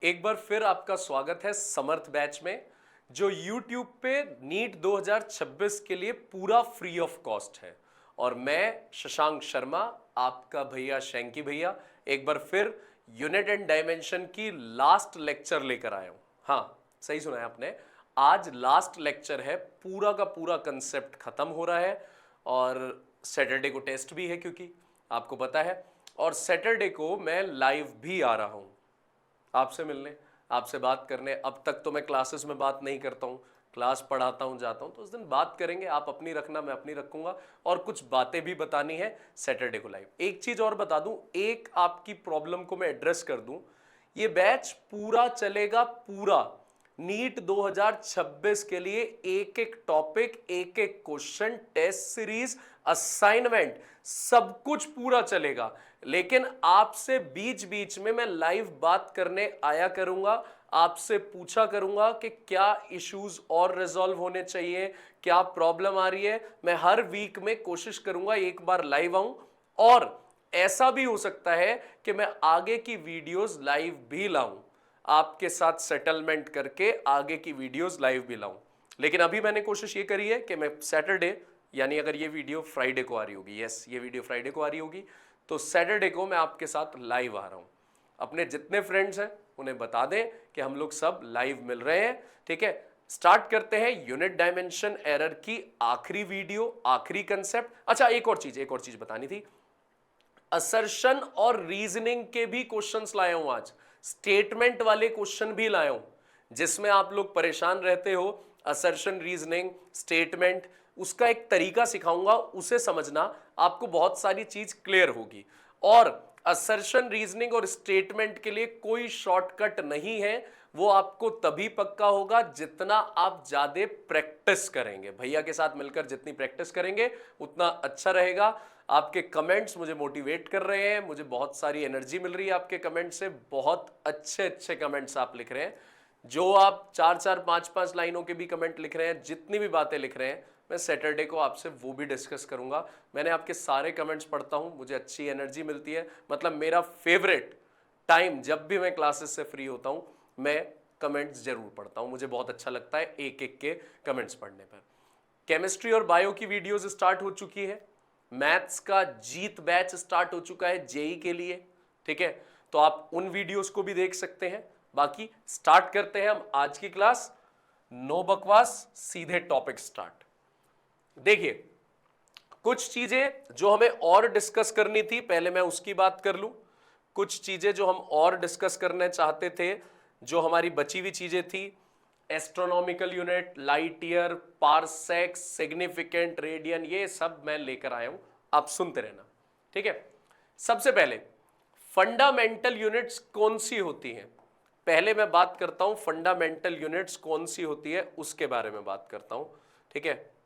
एक बार फिर आपका स्वागत है समर्थ बैच में, जो YouTube पे नीट 2026 के लिए पूरा फ्री ऑफ कॉस्ट है। और मैं शशांक शर्मा, आपका भैया शैंकी भैया, एक बार फिर यूनिट एंड डायमेंशन की लास्ट लेक्चर लेकर आया हूं। हाँ, सही सुना है आपने, आज लास्ट लेक्चर है। पूरा का पूरा कंसेप्ट खत्म हो रहा है और सैटरडे को टेस्ट भी है, क्योंकि आपको पता है। और सैटरडे को मैं लाइव भी आ रहा हूं आपसे मिलने, आपसे बात करने। अब तक तो मैं क्लासेस में बात नहीं करता हूँ, क्लास पढ़ाता हूँ, जाता हूँ, तो उस दिन बात करेंगे। आप अपनी रखना, मैं अपनी रखूंगा, और कुछ बातें भी बतानी है सैटरडे को लाइव। एक चीज और बता दूं, एक आपकी प्रॉब्लम को मैं एड्रेस कर दूं, ये बैच पूरा चलेगा, पूरा नीट 2026 के लिए एक एक टॉपिक, एक एक क्वेश्चन, टेस्ट सीरीज, असाइनमेंट, सब कुछ पूरा चलेगा। लेकिन आपसे बीच बीच में मैं लाइव बात करने आया करूंगा, आपसे पूछा करूंगा कि क्या इश्यूज और रिजॉल्व होने चाहिए, क्या प्रॉब्लम आ रही है। मैं हर वीक में कोशिश करूंगा एक बार लाइव आऊं, और ऐसा भी हो सकता है कि मैं आगे की वीडियोस लाइव भी लाऊं, आपके साथ सेटलमेंट करके आगे की वीडियोस लाइव भी लाऊं। लेकिन अभी मैंने कोशिश ये करी है कि मैं सैटरडे, यानी अगर ये वीडियो फ्राइडे को आ रही होगी, यस ये वीडियो फ्राइडे को आ रही होगी, तो सैटरडे को मैं आपके साथ लाइव आ रहा हूं। अपने जितने फ्रेंड्स हैं उन्हें बता दें कि हम लोग सब लाइव मिल रहे हैं, ठीक है। स्टार्ट करते हैं यूनिट डायमेंशन एरर की आखिरी वीडियो, आखिरी कंसेप्ट। अच्छा, एक और चीज बतानी थी, असर्शन और रीजनिंग के भी क्वेश्चंस लाया हूं आज, स्टेटमेंट वाले क्वेश्चन भी लाया हूं, जिसमें आप लोग परेशान रहते हो। असर्शन, रीजनिंग, स्टेटमेंट, उसका एक तरीका सिखाऊंगा, उसे समझना, आपको बहुत सारी चीज क्लियर होगी। और असर्शन, रीजनिंग और स्टेटमेंट के लिए कोई शॉर्टकट नहीं है, वो आपको तभी पक्का होगा जितना आप ज्यादा प्रैक्टिस करेंगे। भैया के साथ मिलकर जितनी प्रैक्टिस करेंगे उतना अच्छा रहेगा। आपके कमेंट्स मुझे मोटिवेट कर रहे हैं, मुझे बहुत सारी एनर्जी मिल रही है आपके कमेंट से। बहुत अच्छे अच्छे कमेंट्स आप लिख रहे हैं, जो आप 4-4, 5-5 लाइनों के भी कमेंट लिख रहे हैं, जितनी भी बातें लिख रहे हैं, मैं सैटरडे को आपसे वो भी डिस्कस करूंगा। मैंने आपके सारे कमेंट्स पढ़ता हूं, मुझे अच्छी एनर्जी मिलती है। मतलब मेरा फेवरेट टाइम, जब भी मैं क्लासेस से फ्री होता हूं, मैं कमेंट्स जरूर पढ़ता हूं। मुझे बहुत अच्छा लगता है एक एक के कमेंट्स पढ़ने पर। केमिस्ट्री और बायो की वीडियोस स्टार्ट हो चुकी है, मैथ्स का जीत बैच स्टार्ट हो चुका है जेई के लिए, ठीक है, तो आप उन वीडियोस को भी देख सकते हैं। बाकी स्टार्ट करते हैं हम आज की क्लास। नो बकवास, सीधे टॉपिक स्टार्ट। देखिए, कुछ चीजें जो हमें और डिस्कस करनी थी, पहले मैं उसकी बात कर लूं। कुछ चीजें जो हम और डिस्कस करना चाहते थे, जो हमारी बची हुई चीजें थी, astronomical unit, light year, parsec, significant, radian, ये सब मैं लेकर आया हूं, आप सुनते रहना, ठीक है। सबसे पहले फंडामेंटल यूनिट्स कौन सी होती हैं, पहले मैं बात करता हूं फंडामेंटल यूनिट्स कौन सी होती है, उसके बारे में बात करता हूं, ठीक है।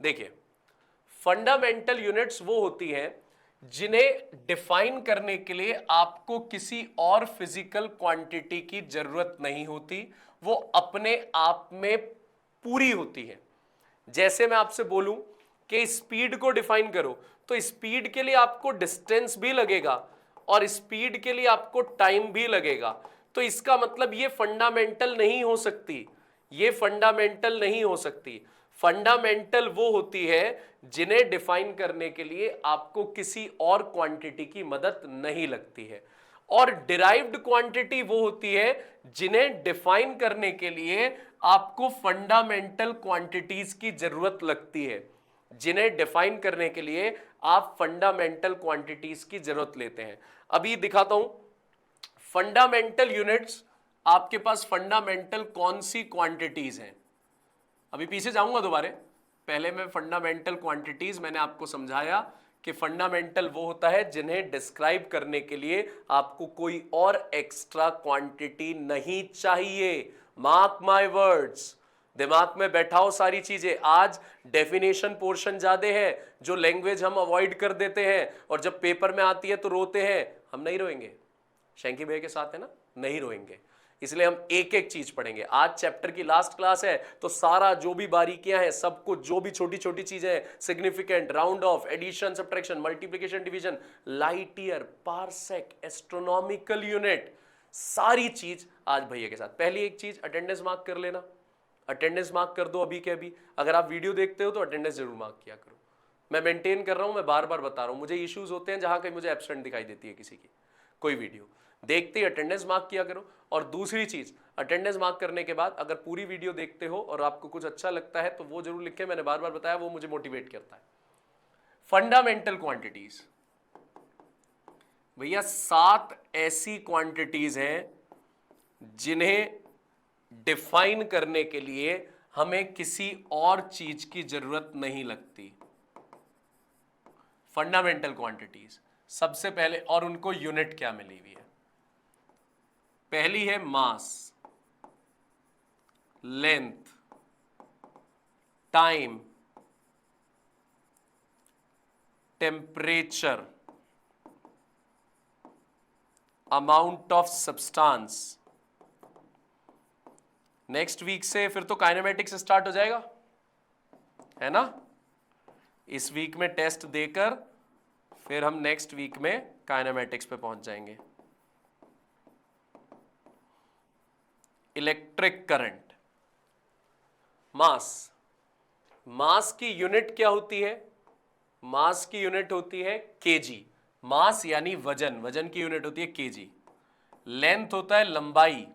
देखिए, फंडामेंटल यूनिट्स वो होती हैं जिन्हें डिफाइन करने के लिए आपको किसी और फिजिकल क्वांटिटी की जरूरत नहीं होती, वो अपने आप में पूरी होती है। जैसे मैं आपसे बोलूं कि स्पीड को डिफाइन करो, तो स्पीड के लिए आपको डिस्टेंस भी लगेगा और स्पीड के लिए आपको टाइम भी लगेगा। तो इसका मतलब ये फंडामेंटल नहीं हो सकती, ये फंडामेंटल नहीं हो सकती। फंडामेंटल वो होती है जिन्हें डिफाइन करने के लिए आपको किसी और क्वांटिटी की मदद नहीं लगती है। और डिराइव्ड क्वांटिटी वो होती है जिन्हें डिफाइन करने के लिए आपको फंडामेंटल क्वांटिटीज की जरूरत लगती है, जिन्हें डिफाइन करने के लिए आप फंडामेंटल क्वांटिटीज की जरूरत लेते हैं। अभी दिखाता हूं फंडामेंटल यूनिट्स, आपके पास फंडामेंटल कौन सी क्वांटिटीज हैं। अभी पीछे जाऊंगा दोबारा, पहले मैं फंडामेंटल क्वांटिटीज मैंने आपको समझाया कि फंडामेंटल वो होता है जिन्हें डिस्क्राइब करने के लिए आपको कोई और एक्स्ट्रा क्वांटिटी नहीं चाहिए। मार्क माय वर्ड्स, दिमाग में बैठाओ सारी चीजें। आज डेफिनेशन पोर्शन ज्यादा है, जो लैंग्वेज हम अवॉइड कर देते हैं, और जब पेपर में आती है तो रोते हैं। हम नहीं रोएंगे, शैंकी भैया के साथ है ना, नहीं रोएंगे। इसलिए हम एक एक चीज पढ़ेंगे। आज चैप्टर की लास्ट क्लास है तो सारा जो भी बारीकियां हैं, सब कुछ, जो भी छोटी छोटी चीजें हैं, significant, round off, addition, subtraction, multiplication, division, light year, parsec, astronomical unit, सारी चीज आज भैया के साथ। पहली एक चीज अटेंडेंस मार्क कर लेना, अटेंडेंस मार्क कर दो अभी के अभी। अगर आप वीडियो देखते हो तो अटेंडेंस जरूर मार्क किया करो। मैं मेंटेन कर रहा हूं, मैं बार बार बता रहा हूं, मुझे इश्यूज होते हैं जहां कहीं मुझे एब्सेंट दिखाई देती है किसी की कोई वीडियो, देखते ही अटेंडेंस मार्क किया करो। और दूसरी चीज, अटेंडेंस मार्क करने के बाद अगर पूरी वीडियो देखते हो और आपको कुछ अच्छा लगता है तो वो जरूर लिखें, मैंने बार बार बताया, वो मुझे मोटिवेट करता है। फंडामेंटल क्वांटिटीज, भैया 7 ऐसी क्वांटिटीज हैं जिन्हें डिफाइन करने के लिए हमें किसी और चीज की जरूरत नहीं लगती। फंडामेंटल क्वांटिटीज सबसे पहले, और उनको यूनिट क्या मिली हुई है? पहली है mass, length, time, temperature, amount of substance. Next week से फिर तो काइनेमेटिक्स स्टार्ट हो जाएगा, है ना? इस वीक में टेस्ट देकर फिर हम नेक्स्ट वीक में काइनेमेटिक्स पे पहुंच जाएंगे। इलेक्ट्रिक करंट, मास, मास की यूनिट क्या होती है? मास की यूनिट होती है केजी। मास यानी वजन, वजन की यूनिट होती है केजी। लेंथ होता है लंबाई,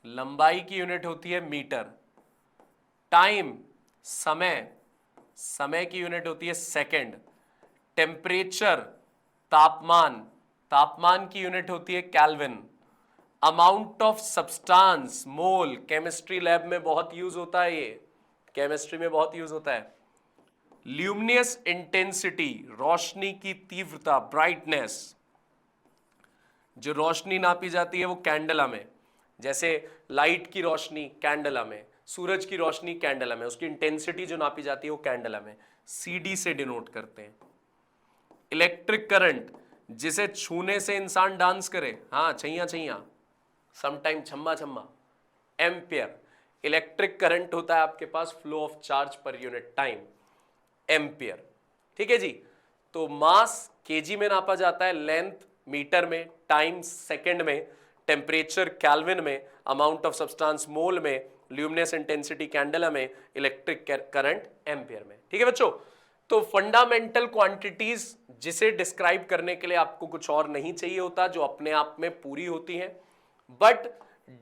लंबाई की यूनिट होती है मीटर। टाइम, समय, समय की यूनिट होती है सेकंड। टेम्परेचर, तापमान, तापमान की यूनिट होती है kelvin. Amount of substance, mole, chemistry lab में बहुत यूज होता है, ये केमिस्ट्री में बहुत यूज होता है। ल्यूमिनस इंटेंसिटी, रोशनी की तीव्रता, ब्राइटनेस, जो रोशनी नापी जाती है वो कैंडला में, जैसे लाइट की रोशनी कैंडला में, सूरज की रोशनी कैंडला में, उसकी इंटेंसिटी जो नापी जाती है वो कैंडला में, सीडी से डिनोट करते हैं। इलेक्ट्रिक करंट, जिसे छूने से इंसान डांस करे, हाँ Chaiyya Chaiyya, sometime Chhamma Chhamma, ampere. Electric current होता है आपके पास flow of charge per unit time, ampere. ठीक है जी। तो मास केजी में नापा जाता है, लेंथ मीटर में, टाइम सेकंड में, टेम्परेचर केल्विन में, अमाउंट ऑफ सब्सटेंस मोल में, ल्यूमिनस इंटेंसिटी कैंडेला में, इलेक्ट्रिक करंट एम्पियर में। ठीक है बच्चों, तो फंडामेंटल क्वांटिटीज जिसे डिस्क्राइब करने के लिए आपको कुछ और नहीं चाहिए होता, जो अपने आप में पूरी होती हैं। बट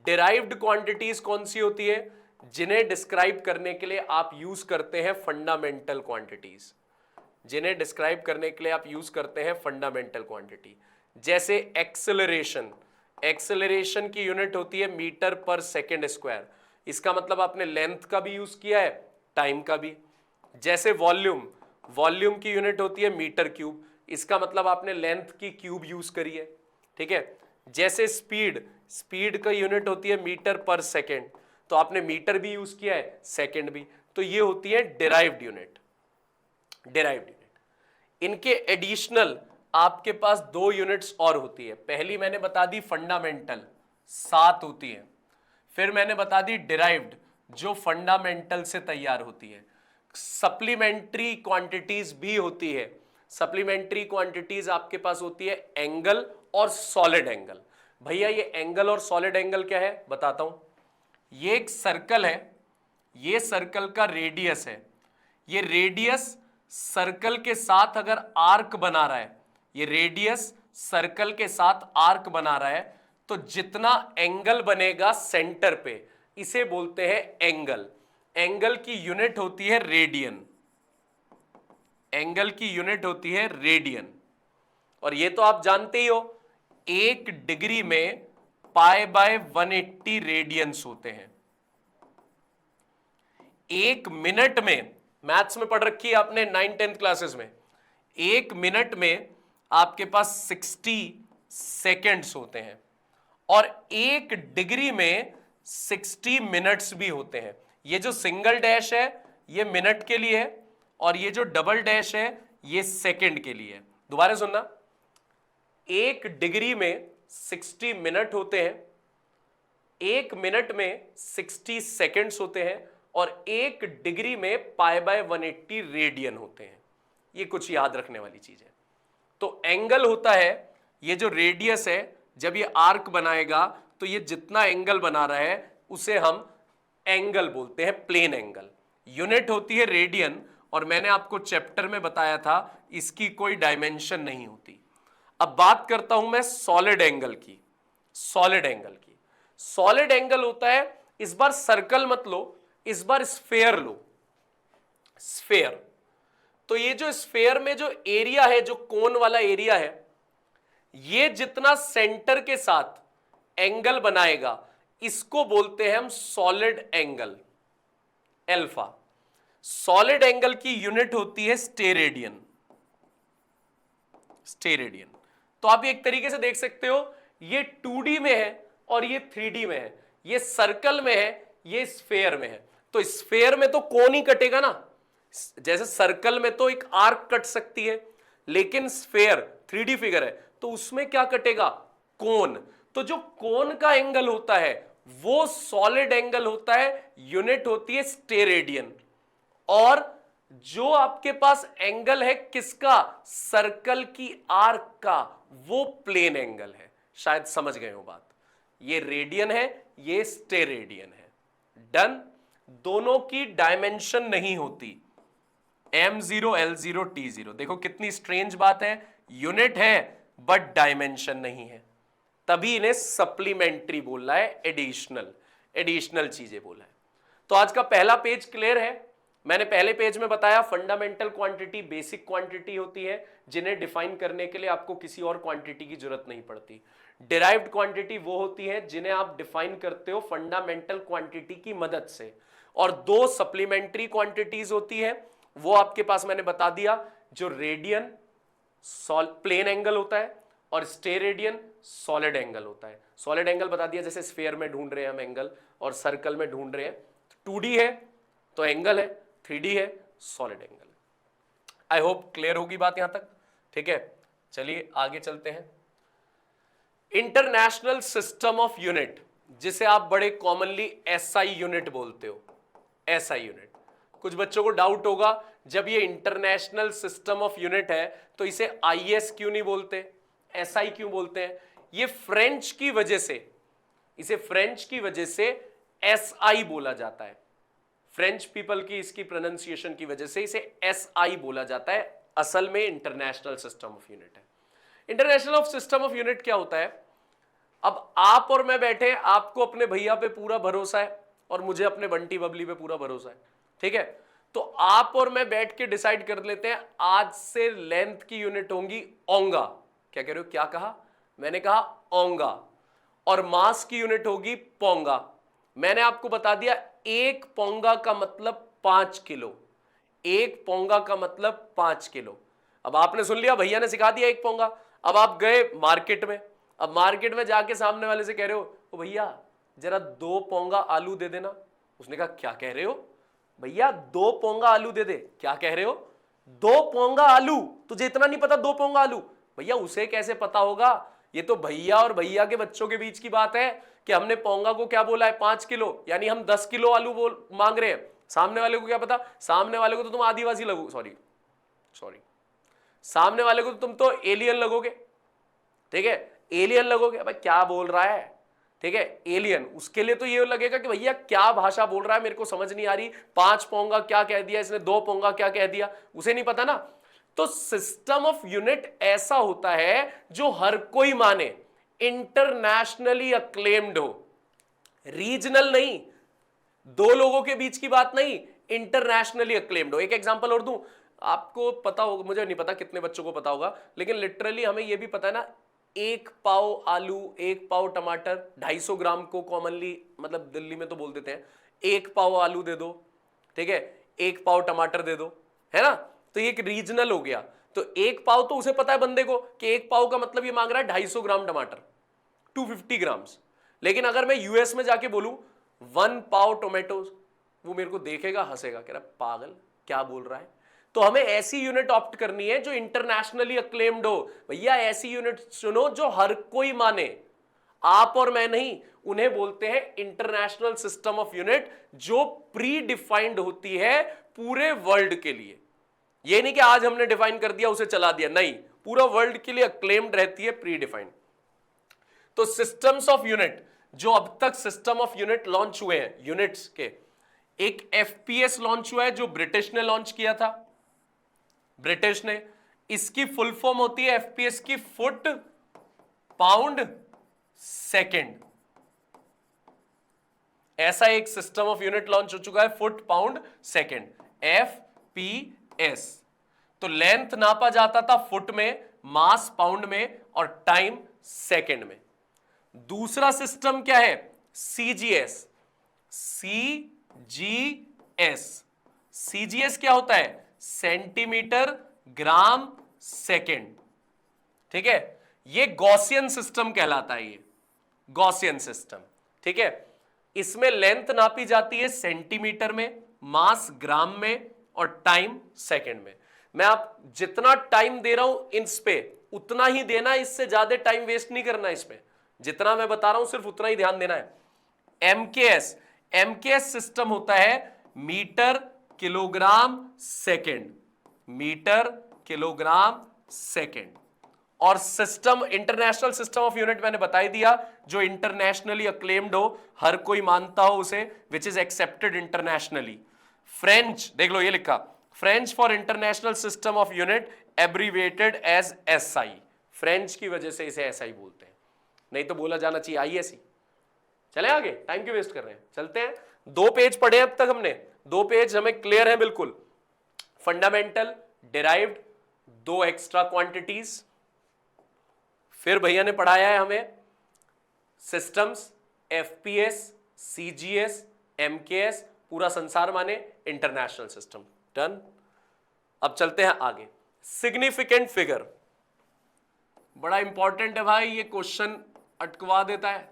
डिराइव्ड क्वांटिटीज कौन सी होती है? जिन्हें डिस्क्राइब करने के लिए आप यूज करते हैं फंडामेंटल क्वांटिटीज, जिन्हें डिस्क्राइब करने के लिए आप यूज करते हैं फंडामेंटल क्वांटिटी। जैसे एक्सेलरेशन, एक्सेलरेशन की यूनिट होती है मीटर पर सेकेंड स्क्वायर, इसका मतलब आपने लेंथ का भी यूज किया है, टाइम का भी। जैसे वॉल्यूम, वॉल्यूम की यूनिट होती है मीटर क्यूब, इसका मतलब आपने लेंथ की क्यूब यूज करी है। ठीक है। जैसे स्पीड, स्पीड का यूनिट होती है मीटर पर सेकेंड, तो आपने मीटर भी यूज किया है, सेकेंड भी। तो ये होती है डिराइव्ड यूनिट, डिराइव्ड यूनिट। इनके एडिशनल आपके पास 2 यूनिट्स और होती है। पहली मैंने बता दी फंडामेंटल, 7 होती है। फिर मैंने बता दी डिराइव्ड, जो फंडामेंटल से तैयार होती है। सप्लीमेंट्री क्वांटिटीज भी होती है। सप्लीमेंट्री क्वांटिटीज आपके पास होती है एंगल और सॉलिड एंगल। भैया ये एंगल और सॉलिड एंगल क्या है बताता हूं। ये एक सर्कल है, ये सर्कल का रेडियस है। ये रेडियस सर्कल के साथ अगर आर्क बना रहा है, ये रेडियस सर्कल के साथ आर्क बना रहा है, तो जितना एंगल बनेगा सेंटर पे, इसे बोलते हैं एंगल। एंगल की यूनिट होती है रेडियन, एंगल की यूनिट होती है रेडियन। और ये तो आप जानते ही हो, 1 डिग्री में π/180 रेडियंस होते हैं। 1 मिनट में, मैथ्स में पढ़ रखी है आपने 9th-10th क्लासेस में, 1 मिनट में आपके पास 60 सेकेंड्स होते हैं। और 1 डिग्री में 60 मिनट्स भी होते हैं। ये जो सिंगल डैश है ये मिनट के लिए है, और ये जो डबल डैश है ये सेकंड के लिए है। दोबारा सुनना, 1 डिग्री में 60 मिनट होते हैं, 1 मिनट में 60 सेकेंड्स होते हैं और 1 डिग्री में π/180 रेडियन होते हैं। ये कुछ याद रखने वाली चीज है। तो एंगल होता है, ये जो रेडियस है, जब ये आर्क बनाएगा तो ये जितना एंगल बना रहा है उसे हम एंगल बोलते हैं, प्लेन एंगल। यूनिट होती है रेडियन, और मैंने आपको चैप्टर में बताया था इसकी कोई डायमेंशन नहीं होती। अब बात करता हूं मैं सॉलिड एंगल की। सॉलिड एंगल की, सॉलिड एंगल होता है, इस बार सर्कल मत लो, इस बार स्फेयर लो। स्फेयर, तो ये जो स्फेयर में जो एरिया है, जो कोन वाला एरिया है, ये जितना सेंटर के साथ एंगल बनाएगा इसको बोलते हैं हम solid angle, alpha. Solid angle की यूनिट होती है स्टेरेडियन। स्टेरेडियन, तो आप एक तरीके से देख सकते हो, ये 2D में है और ये 3D में है, ये सर्कल में है, ये स्फेयर में है। तो स्फेयर में तो कोन ही कटेगा ना, जैसे सर्कल में तो एक आर्क कट सकती है, लेकिन स्फेयर 3D फिगर है तो उसमें क्या कटेगा, कोन। तो जो कोन का एंगल होता है वो सॉलिड एंगल होता है, यूनिट होती है स्टेरेडियन। और जो आपके पास एंगल है किसका, सर्कल की आर्क का, वो प्लेन एंगल है। शायद समझ गए हो बात। ये रेडियन है, ये स्टेरेडियन है। डन। दोनों की डायमेंशन नहीं होती, m0 l0 t0। देखो कितनी स्ट्रेंज बात है, यूनिट है बट डायमेंशन नहीं है, तभी इन्हें सप्लीमेंट्री बोल रहा है, एडिशनल। एडिशनल चीजें बोला है। तो आज का पहला पेज क्लियर है। मैंने पहले पेज में बताया फंडामेंटल क्वांटिटी बेसिक क्वांटिटी होती है, जिन्हें डिफाइन करने के लिए आपको किसी और क्वांटिटी की जरूरत नहीं पड़ती। डिराइव्ड क्वांटिटी वो होती है जिन्हें आप डिफाइन करते हो फंडामेंटल क्वांटिटी की मदद से। और दो सप्लीमेंट्री क्वांटिटीज होती है, वो आपके पास मैंने बता दिया, जो रेडियन प्लेन एंगल होता है और स्टेरेडियन सॉलिड एंगल होता है। सॉलिड एंगल बता दिया, जैसे स्फीयर में ढूंढ रहे हैं हम एंगल और सर्कल में ढूंढ रहे हैं। 2D है तो एंगल है, 3D है solid angle. I hope clear होगी बात यहां तक, ठीक है। चलिए आगे चलते हैं। इंटरनेशनल सिस्टम ऑफ यूनिट, जिसे आप बड़े कॉमनली SI यूनिट बोलते हो, SI यूनिट। कुछ बच्चों को डाउट होगा, जब ये इंटरनेशनल सिस्टम ऑफ यूनिट है तो इसे IS क्यों नहीं बोलते, SI क्यों बोलते हैं? ये फ्रेंच की वजह से, इसे फ्रेंच की वजह से SI बोला जाता है। फ्रेंच पीपल की इसकी प्रोनाउंसिएशन की वजह से इसे SI बोला जाता है, असल में इंटरनेशनल सिस्टम ऑफ यूनिट है। International of system of unit क्या होता है? अब आप और मैं बैठे, आपको अपने भैया पे पूरा भरोसा है और मुझे अपने बंटी बबली पे पूरा भरोसा है, ठीक है। तो आप और मैं बैठ के डिसाइड कर लेते हैं आज से लेंथ की यूनिट होंगी ओंगा। क्या कह रहे हो, क्या कहा? मैंने कहा ओंगा। और मास की यूनिट होगी पोंगा। मैंने आपको बता दिया एक पोंगा का मतलब 5 किलो। एक पोंगा का मतलब 5 किलो। अब आपने सुन लिया, भैया ने सिखा दिया एक पोंगा। अब आप गए मार्केट में, अब मार्केट में जाके सामने वाले से कह रहे हो, ओ भैया जरा 2 पोंगा आलू दे देना। उसने कहा क्या कह रहे हो भैया, 2 पोंगा आलू दे दे। क्या कह रहे हो, 2 पोंगा आलू? तुझे इतना नहीं पता 2 पोंगा आलू? भैया उसे कैसे पता होगा, ये तो भैया और भैया के बच्चों के बीच की बात है कि हमने पोंगा को क्या बोला है 5 किलो, यानी हम 10 किलो आलू मांग रहे हैं। सामने वाले को क्या पता, सामने वाले को तो तुम आदिवासी लगो, सॉरी सामने वाले को तो तुम तो एलियन लगोगे, ठीक है, एलियन लगोगे। भाई क्या बोल रहा है, ठीक है, एलियन। उसके लिए तो ये लगेगा कि भैया क्या भाषा बोल रहा है, मेरे को समझ नहीं आ रही, 5 पोंगा क्या कह दिया इसने, 2 पोंगा क्या कह दिया, उसे नहीं पता ना। तो सिस्टम ऑफ यूनिट ऐसा होता है जो हर कोई माने, इंटरनेशनली अक्लेम्ड हो, रीजनल नहीं, 2 लोगों के बीच की बात नहीं, इंटरनेशनली अक्लेम्ड हो। एक एग्जांपल और दूं, आपको पता होगा, मुझे नहीं पता कितने बच्चों को पता होगा, लेकिन लिटरली हमें यह भी पता है ना, 1 पाव आलू, 1 पाव टमाटर, 250 ग्राम को कॉमनली, मतलब दिल्ली में तो बोल देते हैं 1 पाव आलू दे दो, ठीक है, 1 पाव टमाटर दे दो, है ना। तो ये एक रीजनल हो गया। तो 1 पाव तो उसे पता है बंदे को कि 1 पाव का मतलब ये मांग रहा है 250 ग्राम टमाटर, 250 ग्राम्स। लेकिन अगर मैं यूएस में जाके बोलूं 1 पाव टोमेटोज, वो मेरे को देखेगा, हंसेगा, कह रहा पागल क्या बोल रहा है। तो हमें ऐसी यूनिट ऑप्ट करनी है जो इंटरनेशनली अक्लेम्ड हो। भैया ऐसी यूनिट चुनो जो हर कोई माने। आप और मैं नहीं, उन्हें बोलते हैं इंटरनेशनल सिस्टम ऑफ यूनिट, जो प्री डिफाइंड होती है पूरे वर्ल्ड के लिए। ये नहीं कि आज हमने डिफाइन कर दिया उसे चला दिया, नहीं, पूरा वर्ल्ड के लिए अक्लेम्ड रहती है, प्री डिफाइंड। तो सिस्टम्स ऑफ यूनिट, जो अब तक सिस्टम ऑफ यूनिट लॉन्च हुए हैं यूनिट्स के, एक एफपीएस लॉन्च हुआ है जो ब्रिटिश ने लॉन्च किया था, ब्रिटिश ने। इसकी फुल फॉर्म होती है एफपीएस की, फुट पाउंड सेकेंड। ऐसा एक सिस्टम ऑफ यूनिट लॉन्च हो चुका है, फुट पाउंड सेकेंड, एफपीएस। तो लेंथ नापा जाता था फुट में, मास पाउंड में, और टाइम सेकेंड में। दूसरा सिस्टम क्या है? सीजीएस। सीजीएस क्या होता है? Centimetre gram second. ठीक है, ये गॉसियन सिस्टम कहलाता है, ये गॉसियन सिस्टम। ठीक है, इसमें लेंथ नापी जाती है सेंटीमीटर में, मास ग्राम में, और टाइम सेकेंड में। मैं आप जितना टाइम दे रहा हूं इस पे उतना ही देना, इससे ज्यादा टाइम वेस्ट नहीं करना इसमें। जितना मैं बता रहा हूं सिर्फ उतना ही ध्यान देना है। एमकेएस सिस्टम होता है metre kilogram second, metre kilogram second. और system, international system of unit मैंने बता ही दिया, जो इंटरनेशनली अक्लेम्ड हो, हर कोई मानता हो उसे, which is accepted internationally. French, देख लो ये लिखा, French for international system of unit abbreviated as SI. French की वजह से इसे एसआई बोलते हैं, नहीं तो बोला जाना चाहिए आईएसई। चले आगे, टाइम क्यों वेस्ट कर रहे हैं, चलते हैं। 2 पेज पढ़े अब तक हमने, 2 पेज हमें क्लियर है बिल्कुल। Fundamental, derived, 2 extra quantities. फिर भैया ने पढ़ाया है हमें सिस्टम्स, एफपीएस, सीजीएस, एमकेएस, पूरा संसार माने इंटरनेशनल सिस्टम। डन। अब चलते हैं आगे। सिग्निफिकेंट फिगर बड़ा इंपॉर्टेंट है भाई, ये क्वेश्चन अटकवा देता है।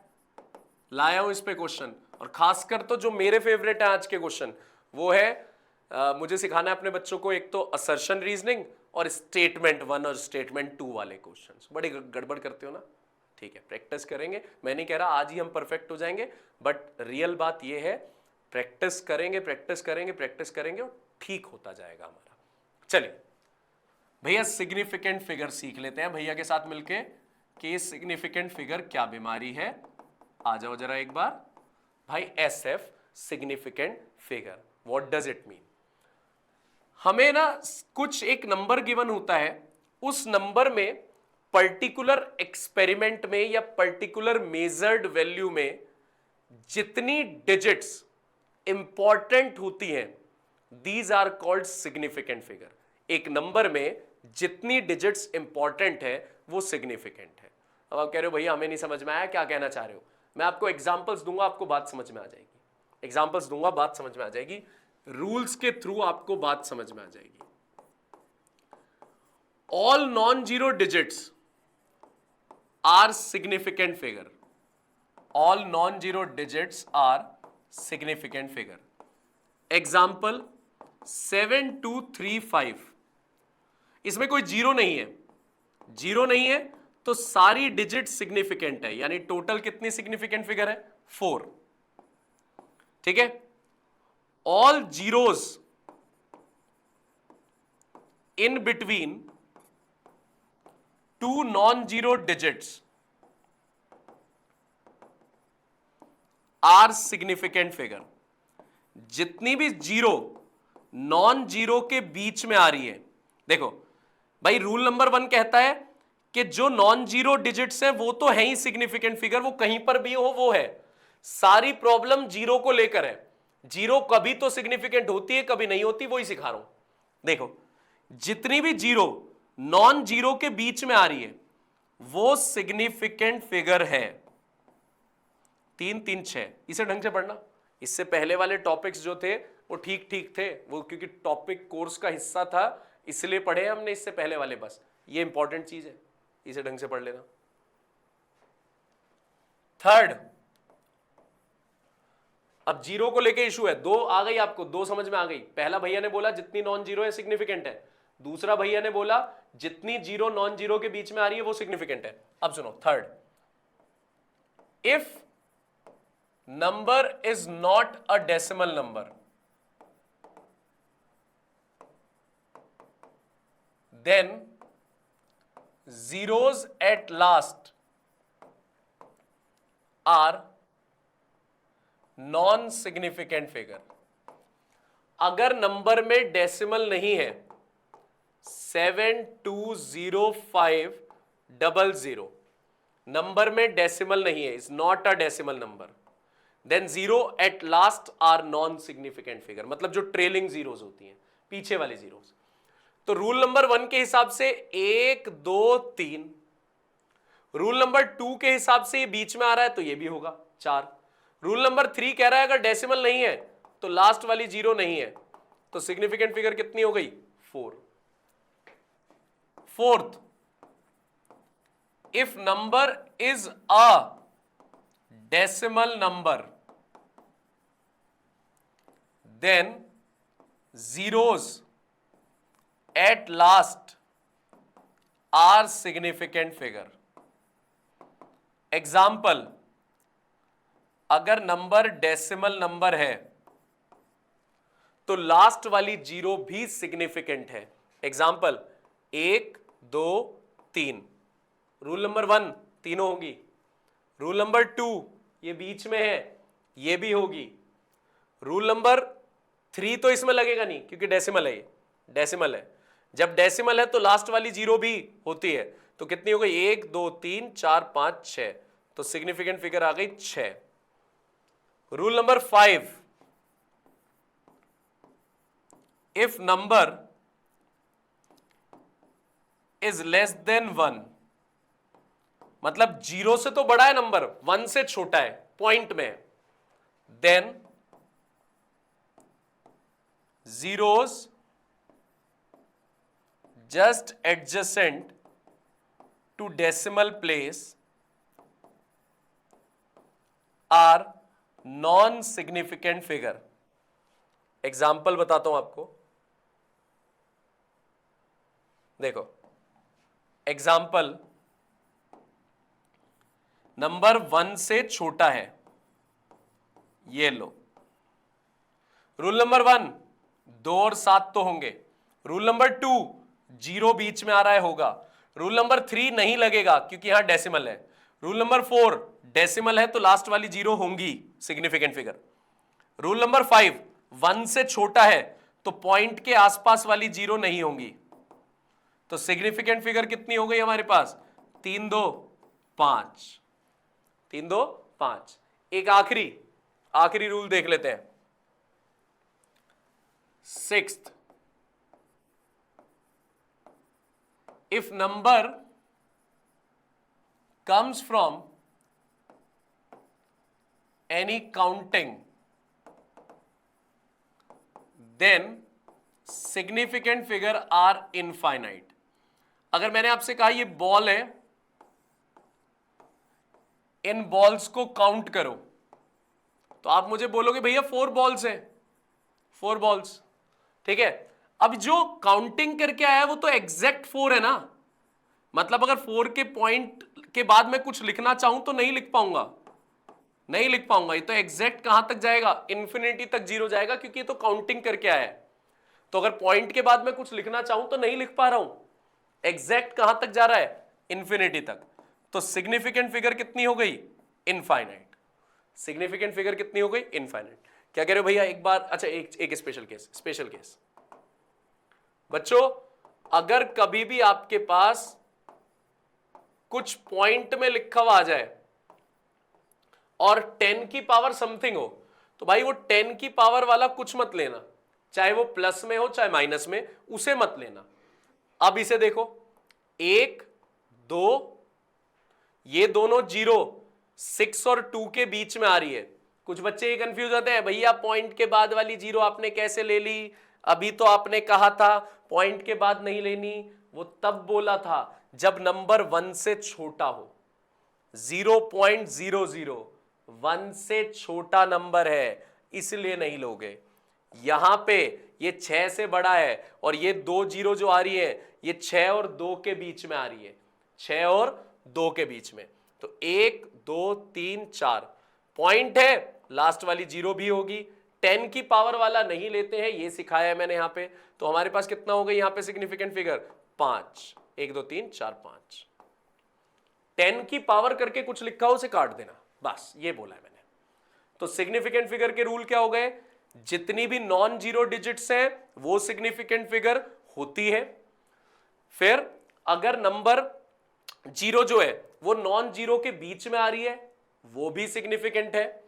लाया हूं इस पे क्वेश्चन, और खासकर तो जो मेरे फेवरेट है आज के क्वेश्चन वो है, मुझे सिखाना है अपने बच्चों को एक तो असर्शन रीजनिंग और स्टेटमेंट 1 और स्टेटमेंट 2 वाले क्वेश्चंस। बड़े गड़बड़ करते हो ना, ठीक है, प्रैक्टिस करेंगे। मैं नहीं कह रहा आज ही हम परफेक्ट हो जाएंगे, बट रियल बात ये है, प्रैक्टिस करेंगे प्रैक्टिस करेंगे प्रैक्टिस करेंगे और ठीक होता जाएगा हमारा। चलिए भैया, सिग्निफिकेंट फिगर सीख लेते हैं भैया के साथ मिलके कि सिग्निफिकेंट फिगर क्या बीमारी है। आ जाओ जरा एक बार भाई। SF, significant figure, what does it mean? हमें ना कुछ एक नंबर गिवन होता है, उस नंबर में पर्टिकुलर एक्सपेरिमेंट में या पर्टिकुलर मेजर्ड वैल्यू में जितनी डिजिट्स इंपॉर्टेंट होती हैं, these are called significant figure. एक नंबर में जितनी डिजिट्स इंपॉर्टेंट है वो सिग्निफिकेंट है। अब आप कह रहे हो भैया हमें नहीं समझ में आया, क्या कहना चाह रहे हो? मैं आपको एग्जांपल्स दूंगा, आपको बात समझ में आ जाएगी। एग्जांपल्स दूंगा, बात समझ में आ जाएगी। रूल्स के थ्रू आपको बात समझ में आ जाएगी। All non zero digits are significant figure. All non zero digits are significant figure. Example 7235, इसमें कोई जीरो नहीं है, जीरो नहीं है तो सारी डिजिट सिग्निफिकेंट है, यानी टोटल कितनी सिग्निफिकेंट फिगर है? 4। ठीक है। All zeros in between 2 non zero digits are significant figure. जितनी भी जीरो नॉन जीरो के बीच में आ रही है, देखो भाई रूल नंबर 1 कहता है कि जो नॉन जीरो डिजिट्स हैं वो तो है ही सिग्निफिकेंट फिगर, वो कहीं पर भी हो वो है। सारी प्रॉब्लम जीरो को लेकर है। जीरो कभी तो सिग्निफिकेंट होती है कभी नहीं होती, वही सिखा रहा हूं। देखो जितनी भी जीरो नॉन जीरो के बीच में आ रही है वो सिग्निफिकेंट फिगर है। 3 3 6, इसे ढंग से पढ़ना। इससे पहले वाले टॉपिक्स जो थे वो ठीक ठीक थे, वो क्योंकि टॉपिक कोर्स का हिस्सा था इसलिए पढ़े हमने इससे पहले वाले। बस ये इंपॉर्टेंट चीज है, इसे ढंग से पढ़ लेना। थर्ड, अब जीरो को लेके इशू है। 2 आ गई आपको, 2 समझ में आ गई। पहला भैया ने बोला जितनी नॉन जीरो है सिग्निफिकेंट है, दूसरा भैया ने बोला जितनी जीरो नॉन जीरो के बीच में आ रही है वो सिग्निफिकेंट है। अब सुनो third, if number is not a decimal number, then zeros at last are non significant figure. अगर नंबर में डेसिमल नहीं है 7205000 नंबर में डेसिमल नहीं है, is not a decimal number, then zero at last are non significant figure, मतलब जो trailing zeros होती हैं, पीछे वाली जीरोस। तो रूल नंबर 1 के हिसाब से 1 2 3, रूल नंबर 2 के हिसाब से ये बीच में आ रहा है तो ये भी होगा 4। रूल नंबर 3 कह रहा है अगर डेसिमल नहीं है तो लास्ट वाली जीरो नहीं है, तो सिग्निफिकेंट फिगर कितनी हो गई? 4। Fourth, if number is a decimal number then zeros at last are significant figure। Example, अगर नंबर डेसिमल नंबर है तो लास्ट वाली जीरो भी सिग्निफिकेंट है। एग्जाम्पल 1 2 3, रूल नंबर 1 तीनों होंगी। रूल नंबर 2 ये बीच में है, ये भी होगी। रूल नंबर 3 तो इसमें लगेगा नहीं क्योंकि डेसिमल है, ये डेसिमल है। जब डेसिमल है तो लास्ट वाली जीरो भी होती है, तो कितनी हो गई? 1 2 3 4 5 6, तो सिग्निफिकेंट फिगर आ गई 6। Rule number 5, if number is less than 1, मतलब 0 से तो बड़ा है नंबर, 1 से छोटा है, पॉइंट में है, then zeros just adjacent to decimal place are non significant figure। Example बताता हूं आपको, देखो एग्जाम्पल, नंबर 1 से छोटा है, ये लो। रूल नंबर 1 2 और 7 तो होंगे। रूल नंबर 2 जीरो बीच में आ रहा है, होगा। रूल नंबर 3 नहीं लगेगा क्योंकि यहां डेसिमल है। रूल नंबर 4 डेसिमल है तो लास्ट वाली जीरो होंगी, सिग्निफिकेंट फिगर। रूल नंबर 5 1 से छोटा है तो पॉइंट के आसपास वाली जीरो नहीं होंगी, तो सिग्निफिकेंट फिगर कितनी हो गई हमारे पास? 3 2 5, 3 2 5। एक आखिरी रूल देख लेते हैं। 6th, if number comes from any counting then significant figure are infinite। अगर मैंने आपसे कहा ये बॉल है, इन बॉल्स को काउंट करो, तो आप मुझे बोलोगे भैया 4 बॉल्स हैं, 4 बॉल्स, ठीक है। अब जो काउंटिंग करके आया है वो तो एग्जैक्ट 4 है ना, मतलब अगर 4 के पॉइंट के बाद मैं कुछ लिखना चाहूं तो नहीं लिख पाऊंगा, ये तो एग्जैक्ट कहां तक जाएगा? इन्फिनिटी तक जीरो जाएगा, क्योंकि ये तो काउंटिंग करके आया है। तो अगर पॉइंट के बाद मैं कुछ लिखना चाहूं तो नहीं लिख पा रहा हूं, एग्जैक्ट कहां तक जा रहा है? इन्फिनिटी तक। तो सिग्निफिकेंट फिगर कितनी हो गई? इनफाइनाइट। सिग्निफिकेंट फिगर कितनी हो गई? इनफाइनाइट। क्या कह रहे हो भैया? एक बार, अच्छा एक स्पेशल केस बच्चों, अगर कभी भी आपके पास कुछ पॉइंट में लिखा हुआ आ जाए और 10 की पावर समथिंग हो, तो भाई वो 10 की पावर वाला कुछ मत लेना, चाहे वो प्लस में हो चाहे माइनस में, उसे मत लेना। अब इसे देखो, 1 2, ये दोनों जीरो 6 और 2 के बीच में आ रही है। कुछ बच्चे ये कंफ्यूज होते हैं, भैया पॉइंट के बाद वाली जीरो आपने कैसे ले ली? अभी तो आपने कहा था पॉइंट के बाद नहीं लेनी। वो तब बोला था जब नंबर 1 से छोटा हो। 0.00 1 से छोटा नंबर है, इसलिए नहीं लोगे। यहां पे ये 6 से बड़ा है और ये 2 जीरो जो आ रही है ये 6 और 2 के बीच में आ रही है, 6 और 2 के बीच में। तो 1 2 3 4 पॉइंट है, लास्ट वाली 0 भी होगी। 10 की पावर वाला नहीं लेते हैं, ये सिखाया है मैंने यहां पे। तो हमारे पास कितना होगा यहां पे सिग्निफिकेंट फिगर? 5। 1 2 3 4 5। 10 की पावर करके कुछ लिखा हो उसे काट देना, बस ये बोला है मैंने। तो सिग्निफिकेंट फिगर के रूल क्या हो गए? जितनी भी नॉन जीरो डिजिट्स हैं वो सिग्निफिकेंट फिगर होती है। फिर अगर नंबर जीरो जो है वो नॉन जीरो के बीच में आ रही है वो भी सिग्निफिकेंट है।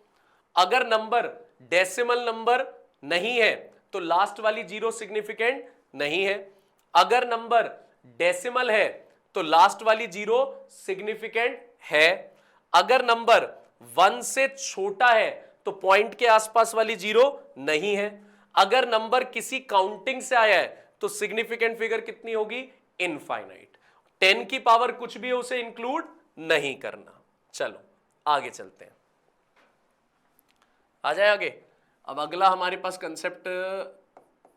अगर नंबर डेसिमल नंबर नहीं है तो लास्ट वाली जीरो सिग्निफिकेंट नहीं है। अगर नंबर डेसिमल है तो लास्ट वाली जीरो सिग्निफिकेंट है। अगर नंबर 1 से छोटा है तो पॉइंट के आसपास वाली जीरो नहीं है। अगर नंबर किसी काउंटिंग से आया है तो सिग्निफिकेंट फिगर कितनी होगी? इनफाइनाइट। 10 की पावर कुछ भी है उसे इंक्लूड नहीं करना। चलो आगे चलते हैं, आ जाए आगे। अब अगला हमारे पास concept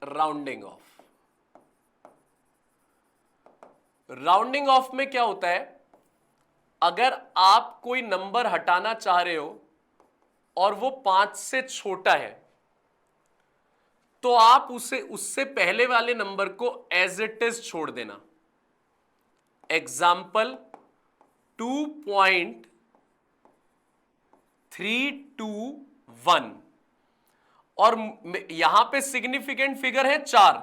rounding off. Rounding off में क्या होता है? अगर आप कोई नंबर हटाना चाह रहे हो और वो 5 से छोटा है तो आप उसे उससे पहले वाले नंबर को एज इट इज छोड़ देना। एग्जाम्पल 2.321 और यहां पे सिग्निफिकेंट फिगर है 4,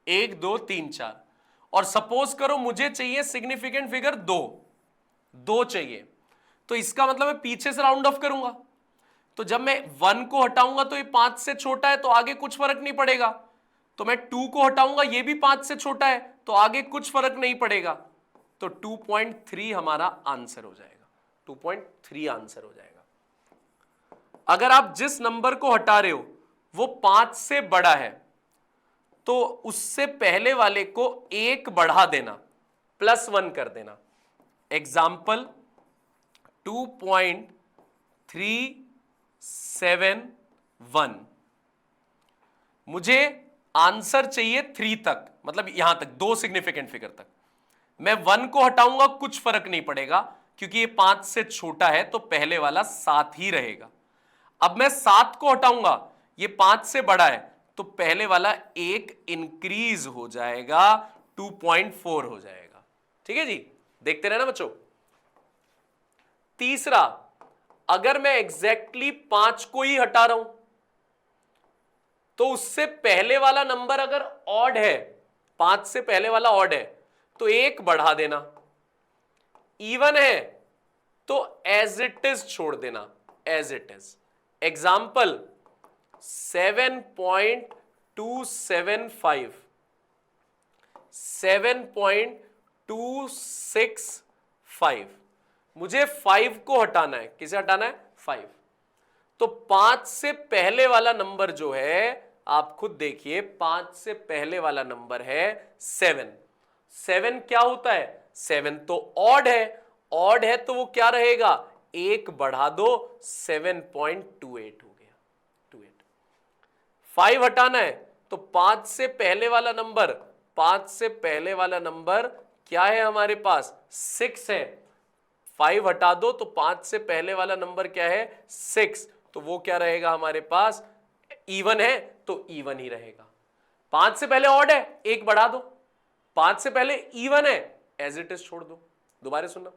1 2 3 4। और सपोज करो मुझे चाहिए सिग्निफिकेंट फिगर 2 चाहिए, तो इसका मतलब मैं पीछे से राउंड ऑफ करूंगा। तो जब मैं 1 को हटाऊंगा तो ये 5 से छोटा है तो आगे कुछ फर्क नहीं पड़ेगा। तो मैं 2 को हटाऊंगा, ये भी 5 से छोटा है तो आगे कुछ फर्क नहीं पड़ेगा। तो 2.3 हमारा आंसर हो जाएगा। 2.3 आंसर हो जाएगा। अगर आप जिस नंबर को हटा रहे हो वो 5 से बड़ा है तो उससे पहले वाले को 1 बढ़ा देना, +1 कर देना। एग्जाम्पल 2.371। मुझे आंसर चाहिए 3 तक, मतलब यहां तक 2 सिग्निफिकेंट फिगर तक। मैं 1 को हटाऊंगा कुछ फर्क नहीं पड़ेगा क्योंकि ये 5 से छोटा है तो पहले वाला 7 ही रहेगा। अब मैं 7 को हटाऊंगा, ये 5 से बड़ा है तो पहले वाला 1 इंक्रीज हो जाएगा, 2.4 हो जाएगा। ठीक है जी, देखते रहना बच्चों। तीसरा, अगर मैं एग्जैक्टली 5 को ही हटा रहा हूं तो उससे पहले वाला नंबर अगर ऑड है, 5 से पहले वाला ऑड है तो 1 बढ़ा देना। इवन है तो एज इट इज छोड़ देना, एज इट इज। एग्जाम्पल 7.275, 7.265। मुझे 5 को हटाना है। किसे हटाना है? 5। तो 5 से पहले वाला नंबर जो है, आप खुद देखिए, 5 से पहले वाला नंबर है 7। 7 क्या होता है? 7 तो ऑड है। ऑड है तो वो क्या रहेगा? 1 बढ़ा दो, 7.28 हो गया, 28। 5 हटाना है तो 5 से पहले वाला नंबर, 5 से पहले वाला नंबर क्या है हमारे पास? 6 है। 5 हटा दो तो 5 से पहले वाला नंबर क्या है? 6। तो वो क्या रहेगा हमारे पास? इवन है तो इवन ही रहेगा। 5 से पहले ऑड है, 1 बढ़ा दो। 5 से पहले इवन है, एज इट इज छोड़ दो। दोबारा सुनना,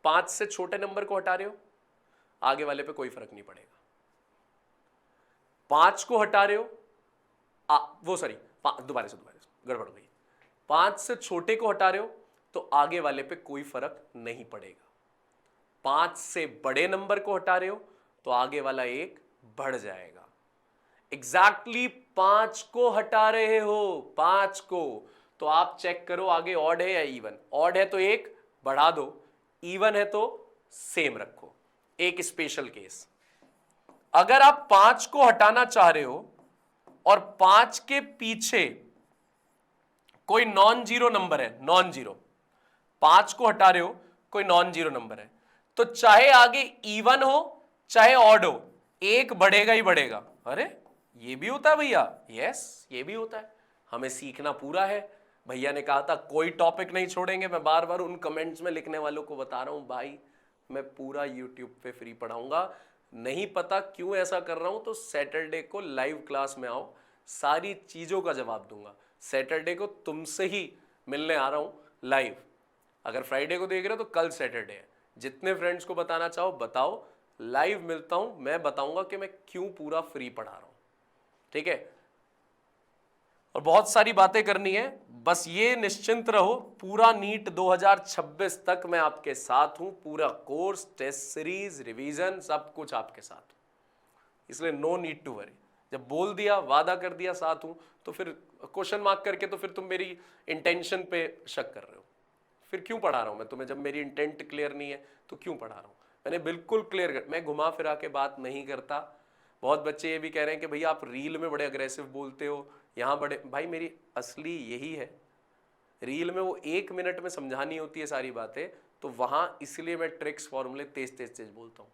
5 से छोटे नंबर को हटा रहे हो, आगे वाले पे कोई फर्क नहीं पड़ेगा। 5 को हटा रहे हो, दोबारा से गड़बड़ हो गई। 5 से छोटे को हटा रहे हो तो आगे वाले पे कोई फर्क नहीं पड़ेगा। 5 से बड़े नंबर को हटा रहे हो तो आगे वाला 1 बढ़ जाएगा। एग्जैक्टली 5 को हटा रहे हो, 5 को, तो आप चेक करो आगे ऑड है या इवन। ऑड है तो 1 बढ़ा दो, इवन है तो सेम रखो। एक स्पेशल केस, अगर आप 5 को हटाना चाह रहे हो और 5 के पीछे कोई नॉन जीरो नंबर है, नॉन जीरो, 5 को हटा रहे हो, कोई नॉन जीरो नंबर है, तो चाहे आगे इवन हो चाहे ऑड हो, 1 बढ़ेगा ही बढ़ेगा। अरे ये भी होता है भैया? यस, ये भी होता है। हमें सीखना पूरा है। भैया ने कहा था कोई टॉपिक नहीं छोड़ेंगे। मैं बार बार उन कमेंट्स में लिखने वालों को बता रहा हूं, भाई मैं पूरा यूट्यूब पे फ्री पढ़ाऊंगा। नहीं पता क्यों ऐसा कर रहा हूं, तो सैटरडे को लाइव क्लास में आओ, सारी चीजों का जवाब दूंगा। सैटरडे को तुमसे ही मिलने आ रहा हूं लाइव। अगर फ्राइडे को देख रहे हो तो कल सैटरडे है। जितने फ्रेंड्स को बताना चाहो बताओ, लाइव मिलता हूं, मैं बताऊंगा कि मैं क्यों पूरा फ्री पढ़ा रहा हूं, ठीक है। और बहुत सारी बातें करनी है, बस ये निश्चिंत रहो, पूरा नीट 2026 तक मैं आपके साथ हूं। पूरा कोर्स, टेस्ट सीरीज, रिवीजन, सब कुछ आपके साथ हूं, इसलिए नो नीड टू वरी। जब बोल दिया, वादा कर दिया साथ हूं, तो फिर क्वेश्चन मार्क करके तो फिर तुम मेरी इंटेंशन पे शक कर रहे हो। फिर क्यों पढ़ा रहा हूं मैं तुम्हें? जब मेरी इंटेंट क्लियर नहीं है तो क्यों पढ़ा रहा हूं? मैंने बिल्कुल क्लियर कर, मैं घुमा फिरा के बात नहीं करता। बहुत बच्चे ये भी कह रहे हैं कि भैया आप रील में बड़े अग्रेसिव बोलते हो, यहाँ बड़े, भाई मेरी असली यही है। रील में वो 1 मिनट में समझानी होती है सारी बातें, तो वहां इसलिए मैं ट्रिक्स फॉर्मूले तेज तेज तेज बोलता हूँ।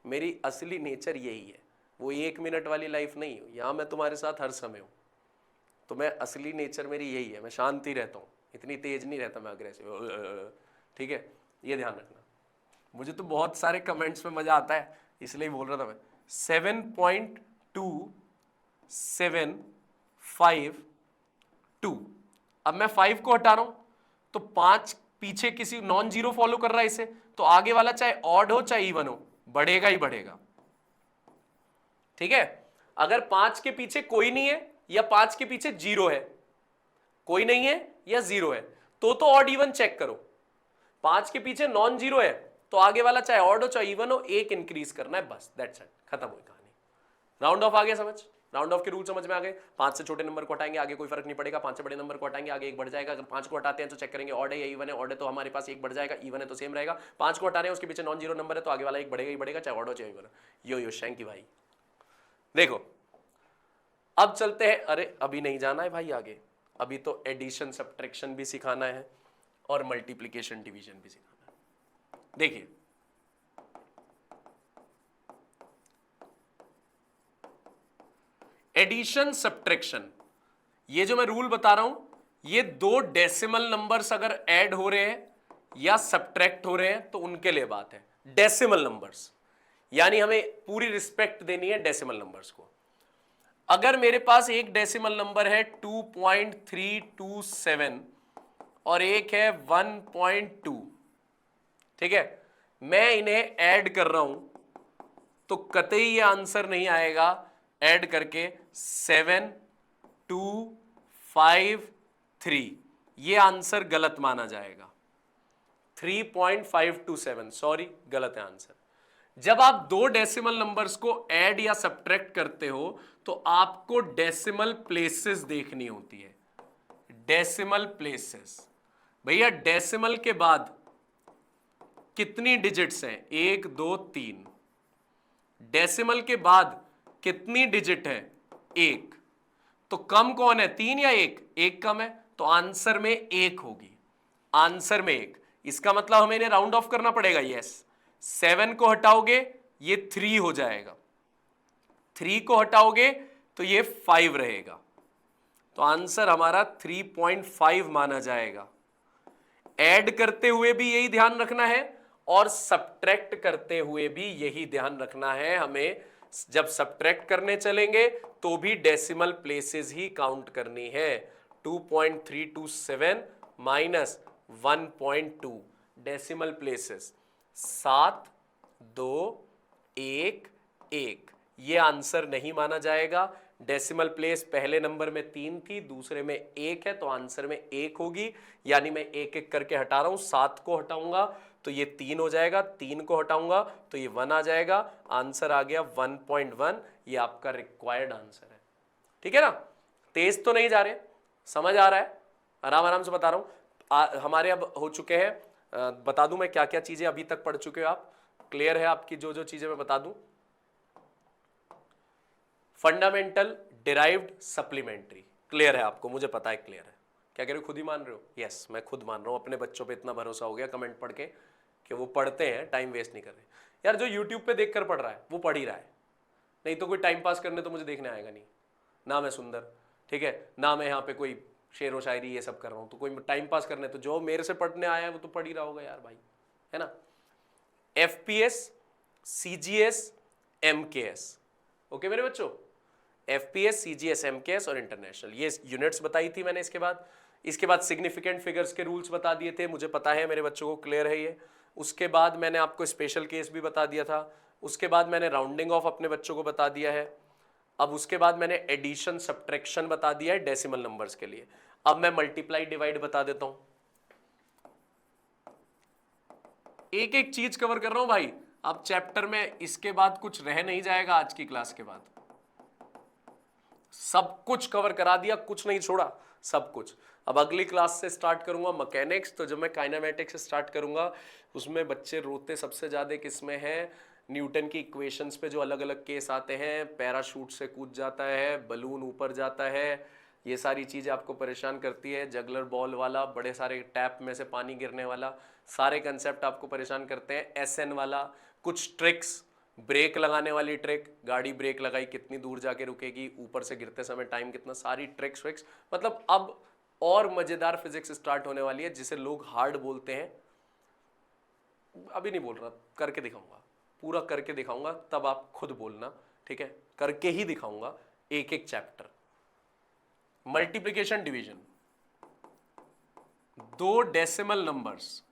मेरी असली नेचर यही है, वो 1 मिनट वाली लाइफ नहीं हो। यहाँ मैं तुम्हारे साथ हर समय हूँ, तो मैं असली नेचर मेरी यही है, मैं शांति रहता हूँ, इतनी तेज नहीं रहता मैं अग्रेसिव, ठीक है, ये ध्यान रखना। मुझे तो बहुत सारे कमेंट्स में मजा आता है, इसलिए बोल रहा था मैं। 7.275 अब मैं 5 को हटा रहा हूं, तो 5 पीछे किसी नॉन जीरो फॉलो कर रहा है इसे, तो आगे वाला चाहे ऑड हो चाहे इवन हो, बढ़ेगा ही बढ़ेगा, ठीक है। अगर 5 के पीछे कोई नहीं है या 5 के पीछे 0 है, कोई नहीं है या 0 है, तो ऑड इवन चेक करो। 5 के पीछे नॉन जीरो है तो आगे वाला चाहे ऑड हो चाहे इवन हो, एक इंक्रीज करना है, बस, दैट्स इट, खत्म हुई कहानी। राउंड ऑफ आ गया समझ? राउंड ऑफ के रूल समझ में आ गए। 5 से छोटे नंबर को हटाएंगे, आगे कोई फर्क नहीं पड़ेगा। 5 से बड़े नंबर को हटाएंगे, आगे 1 बढ़ जाएगा। अगर 5 को हटाते हैं तो चेक करेंगे ऑड है या इवन है। ऑड है तो हमारे पास 1 बढ़ जाएगा, इवन है तो सेम रहेगा। 5 को हटा रहे हैं, उसके पीछे नॉन जीरो नंबर है, तो आगे वाला 1 बढ़ेगा ही बढ़ेगा, चाहे ऑड हो चाहे इवन हो। यो शैंकी भाई, देखो अब चलते हैं। अरे अभी नहीं जाना है भाई आगे, अभी तो एडिशन सब्ट्रैक्शन भी सिखाना है और मल्टीप्लिकेशन डिवीजन भी सिखाना है। देखिए एडिशन सब्ट्रैक्शन, ये जो मैं रूल बता रहा हूं, ये 2 डेसिमल नंबर्स अगर ऐड हो रहे हैं या सब्ट्रैक्ट हो रहे हैं तो उनके लिए बात है। डेसिमल नंबर्स यानी हमें पूरी रिस्पेक्ट देनी है डेसिमल नंबर्स को। अगर मेरे पास एक डेसिमल नंबर है 2.327 और एक है 1.2, ठीक है, मैं इन्हें ऐड कर रहा हूं तो कतई ये आंसर नहीं आएगा ऐड करके 7.253, ये आंसर गलत माना जाएगा। 3.527, सॉरी, गलत है आंसर। जब आप 2 डेसिमल नंबर्स को ऐड या सब्ट्रैक्ट करते हो तो आपको डेसिमल प्लेसेस देखनी होती है। डेसिमल प्लेसेस, भैया डेसिमल के बाद कितनी डिजिट्स हैं? 1 2 3। डेसिमल के बाद कितनी डिजिट है? 1। तो कम कौन है, 3 या 1? 1 कम है, तो आंसर में 1 होगी, आंसर में 1। इसका मतलब हमें इन्हें राउंड ऑफ करना पड़ेगा। यस, 7 को हटाओगे ये 3 हो जाएगा, 3 को हटाओगे तो ये 5 रहेगा, तो आंसर हमारा 3.5 माना जाएगा। ऐड करते हुए भी यही ध्यान रखना है और सब्ट्रैक्ट करते हुए भी यही ध्यान रखना है हमें। जब सब्ट्रैक्ट करने चलेंगे तो भी डेसिमल प्लेसेस ही काउंट करनी है। 2.327 माइनस 1.2 डेसिमल प्लेसेस 7 2 1 1, ये आंसर नहीं माना जाएगा। डेसिमल प्लेस पहले नंबर में 3 थी, दूसरे में 1 है, तो आंसर में 1 होगी। यानी मैं एक एक करके हटा रहा हूं। 7 को हटाऊंगा तो ये 3 हो जाएगा, 3 को हटाऊंगा तो ये 1 आ जाएगा, आंसर आ गया 1.1। ये आपका रिक्वायर्ड आंसर है, ठीक है ना। तेज तो नहीं जा रहे, समझ आ रहा है, आराम आराम से बता रहा हूं। हमारे अब हो चुके हैं, बता दूं मैं क्या क्या चीजें अभी तक पढ़ चुके हो आप? क्लियर है आपकी जो जो चीजें मैं बता दूं? फंडामेंटल, डिराइव्ड, सप्लीमेंट्री, क्लियर है आपको? मुझे पता है क्लियर है। क्या कह रहे हो, खुद ही मान रहे हो? यस, मैं खुद मान रहा हूं। अपने बच्चों पे इतना भरोसा हो गया कमेंट पढ़ के कि वो पढ़ते हैं, टाइम वेस्ट नहीं कर रहे। यार जो यूट्यूब पे देखकर पढ़ रहा है वो पढ़ ही रहा है, नहीं तो कोई टाइम पास करने तो मुझे देखने आएगा नहीं। ना मैं सुंदर, ठीक है, ना मैं यहाँ पे कोई शेरो शायरी ये सब कर रहा हूँ, तो कोई टाइम पास करने, तो जो मेरे से पढ़ने आया है वो तो पढ़ ही रहा होगा यार भाई, है ना। FPS, CGS, MKS, ओके मेरे बच्चों, FPS, CGS, MKS और इंटरनेशनल, ये यूनिट्स बताई थी मैंने। इसके बाद सिग्निफिकेंट फिगर्स के रूल्स बता दिए थे, मुझे पता है मेरे बच्चों को क्लियर है ये। उसके बाद मैंने आपको स्पेशल केस भी बता दिया था। उसके बाद मैंने राउंडिंग ऑफ अपने बच्चों को बता दिया है। अब उसके बाद मैंने एडिशन सब्ट्रैक्शन बता दिया है डेसिमल नंबर्स के लिए। अब मैं मल्टीप्लाई डिवाइड बता देता हूं। एक एक चीज कवर कर रहा हूं भाई। अब चैप्टर में इसके बाद कुछ रह नहीं जाएगा, आज की क्लास के बाद सब कुछ कवर करा दिया, कुछ नहीं छोड़ा, सब कुछ। अब अगली क्लास से स्टार्ट करूंगा मैकेनिक्स, तो जब मैं काइनेमेटिक्स से स्टार्ट करूंगा उसमें बच्चे रोते सबसे ज्यादा किसमें है, न्यूटन की इक्वेशंस पे जो अलग अलग केस आते हैं, पैराशूट से कूद जाता है, बलून ऊपर जाता है, ये सारी चीज़ें आपको परेशान करती है, जगलर बॉल वाला, बड़े सारे टैप में से पानी गिरने वाला, सारे कंसेप्ट आपको परेशान करते हैं। SN वाला, कुछ ट्रिक्स, ब्रेक लगाने वाली ट्रिक, गाड़ी ब्रेक लगाई कितनी दूर जाके रुकेगी, ऊपर से गिरते समय टाइम कितना, सारी ट्रिक्स विक्स, मतलब अब और मजेदार फिजिक्स स्टार्ट होने वाली है जिसे लोग हार्ड बोलते हैं। अभी नहीं बोल रहा, करके दिखाऊंगा, पूरा करके दिखाऊंगा, तब आप खुद बोलना, ठीक है, करके ही दिखाऊंगा एक एक चैप्टर। मल्टीप्लिकेशन डिवीजन, दो डेसिमल नंबर्स,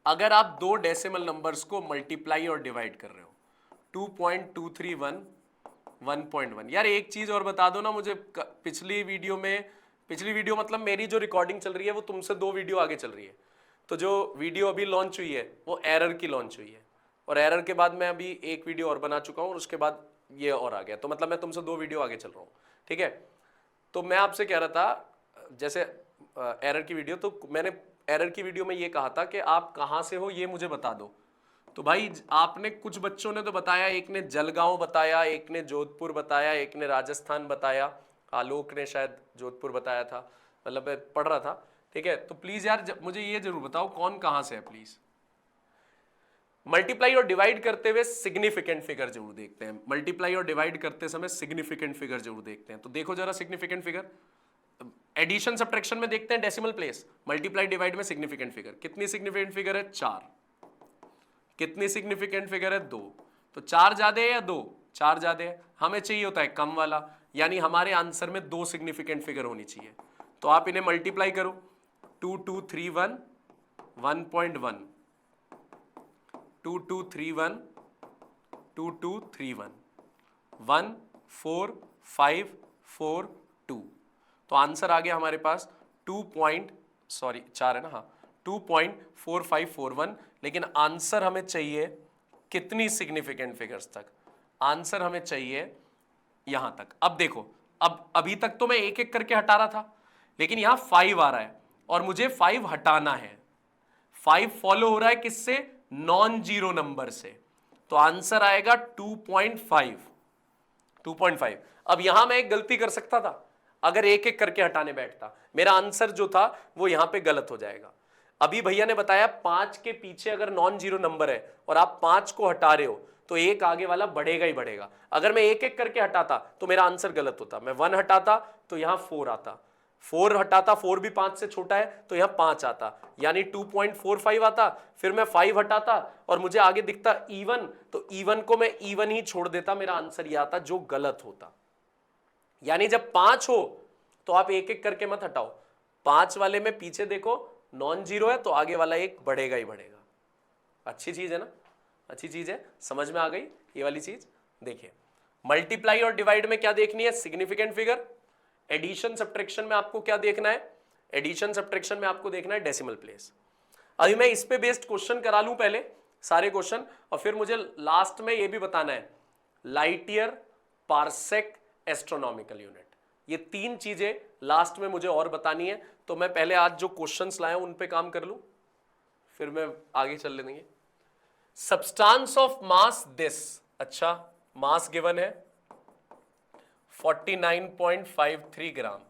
अगर आप दो डेसिमल नंबर्स को मल्टीप्लाई और डिवाइड कर रहे हो, 2.231 1.1, यार एक चीज और बता दो ना मुझे, पिछली वीडियो मतलब मेरी जो रिकॉर्डिंग चल रही है वो तुमसे 2 वीडियो आगे चल रही है, तो जो वीडियो अभी लॉन्च हुई है वो एरर की लॉन्च हुई है, और एरर के बाद मैं अभी एक वीडियो और बना चुका हूँ और उसके बाद ये और आ गया, तो मतलब मैं तुमसे 2 वीडियो आगे चल रहा हूँ, ठीक है। तो मैं आपसे कह रहा था, जैसे एरर की वीडियो, तो मैंने एरर की वीडियो में ये कहा था कि आप कहाँ से हो ये मुझे बता दो। तो भाई आपने, कुछ बच्चों ने तो बताया, एक ने जलगांव बताया, एक ने जोधपुर बताया, एक ने राजस्थान बताया, आलोक ने शायद जोधपुर बताया था, मतलब मैं पढ़ रहा था, ठीक है। तो प्लीज यार मुझे ये जरूर बताओ कौन कहाँ से है प्लीज। मल्टीप्लाई और डिवाइड करते हुए सिग्निफिकेंट फिगर जरूर देखते हैं, मल्टीप्लाई और डिवाइड करते समय सिग्निफिकेंट फिगर जरूर देखते हैं। तो देखो जरा सिग्निफिकेंट फिगर, एडिशन सब्ट्रैक्शन में देखते हैं डेसिमल प्लेस, मल्टीप्लाई डिवाइड में सिग्निफिकेंट फिगर, कितनी सिग्निफिकेंट फिगर है 4, कितनी सिग्निफिकेंट फिगर है 2, तो 4 ज्यादा है या 2, 4 ज्यादा है, हमें चाहिए होता है कम वाला, यानी हमारे आंसर में 2 सिग्निफिकेंट फिगर होनी चाहिए। तो आप इन्हें मल्टीप्लाई करो, 2231 1.1, 2231 2231 14542, तो आंसर आ गया हमारे पास 4 है ना, हाँ 2.4541, लेकिन आंसर हमें चाहिए कितनी सिग्निफिकेंट फिगर्स तक, आंसर हमें चाहिए यहां तक। अब देखो, अब अभी तक तो मैं एक एक करके हटा रहा था, लेकिन यहां 5 आ रहा है और मुझे 5 हटाना है। 5 फॉलो हो रहा है किससे, नॉन जीरो नंबर से, तो आंसर आएगा 2.5। अब यहां मैं एक गलती कर सकता था, अगर एक एक करके हटाने बैठता, मेरा आंसर जो था वो यहां पे गलत हो जाएगा। अभी भैया ने बताया 5 के पीछे अगर नॉन जीरो नंबर है और आप 5 को हटा रहे हो तो एक आगे वाला बढ़ेगा ही बढ़ेगा। अगर मैं एक एक करके हटाता तो मेरा आंसर गलत होता, मैं 1 हटाता तो यहां 4 आता, 4 हटाता, 4 भी 5 से छोटा है तो यहां 5 आता, यानी 2.45 आता, फिर मैं 5 हटाता और मुझे आगे दिखता इवन, तो इवन को मैं इवन ही छोड़ देता, मेरा आंसर यह आता जो गलत होता। यानी जब 5 हो तो आप एक एक करके मत हटाओ, 5 वाले में पीछे देखो नॉन जीरो है तो आगे वाला एक बढ़ेगा ही बढ़ेगा। अच्छी चीज है ना, अच्छी चीज है, समझ में आ गई ये वाली चीज। देखिए मल्टीप्लाई और डिवाइड में क्या देखनी है, सिग्निफिकेंट फिगर। एडिशन सब्ट्रैक्शन में आपको क्या देखना है, एडिशन सब्ट्रैक्शन में आपको देखना है डेसिमल प्लेस। अभी मैं इस पे बेस्ड क्वेश्चन करा लूं पहले सारे क्वेश्चन, और फिर मुझे लास्ट में ये भी बताना है light year, parsec, astronomical unit, ये 3 चीजें लास्ट में मुझे और बतानी है। तो मैं पहले आज जो क्वेश्चंस लाया उन पे काम कर लूं, फिर मैं आगे चल लेंगे। सब्सटेंस ऑफ मास दिस, अच्छा मास गिवन है 49.53 gram,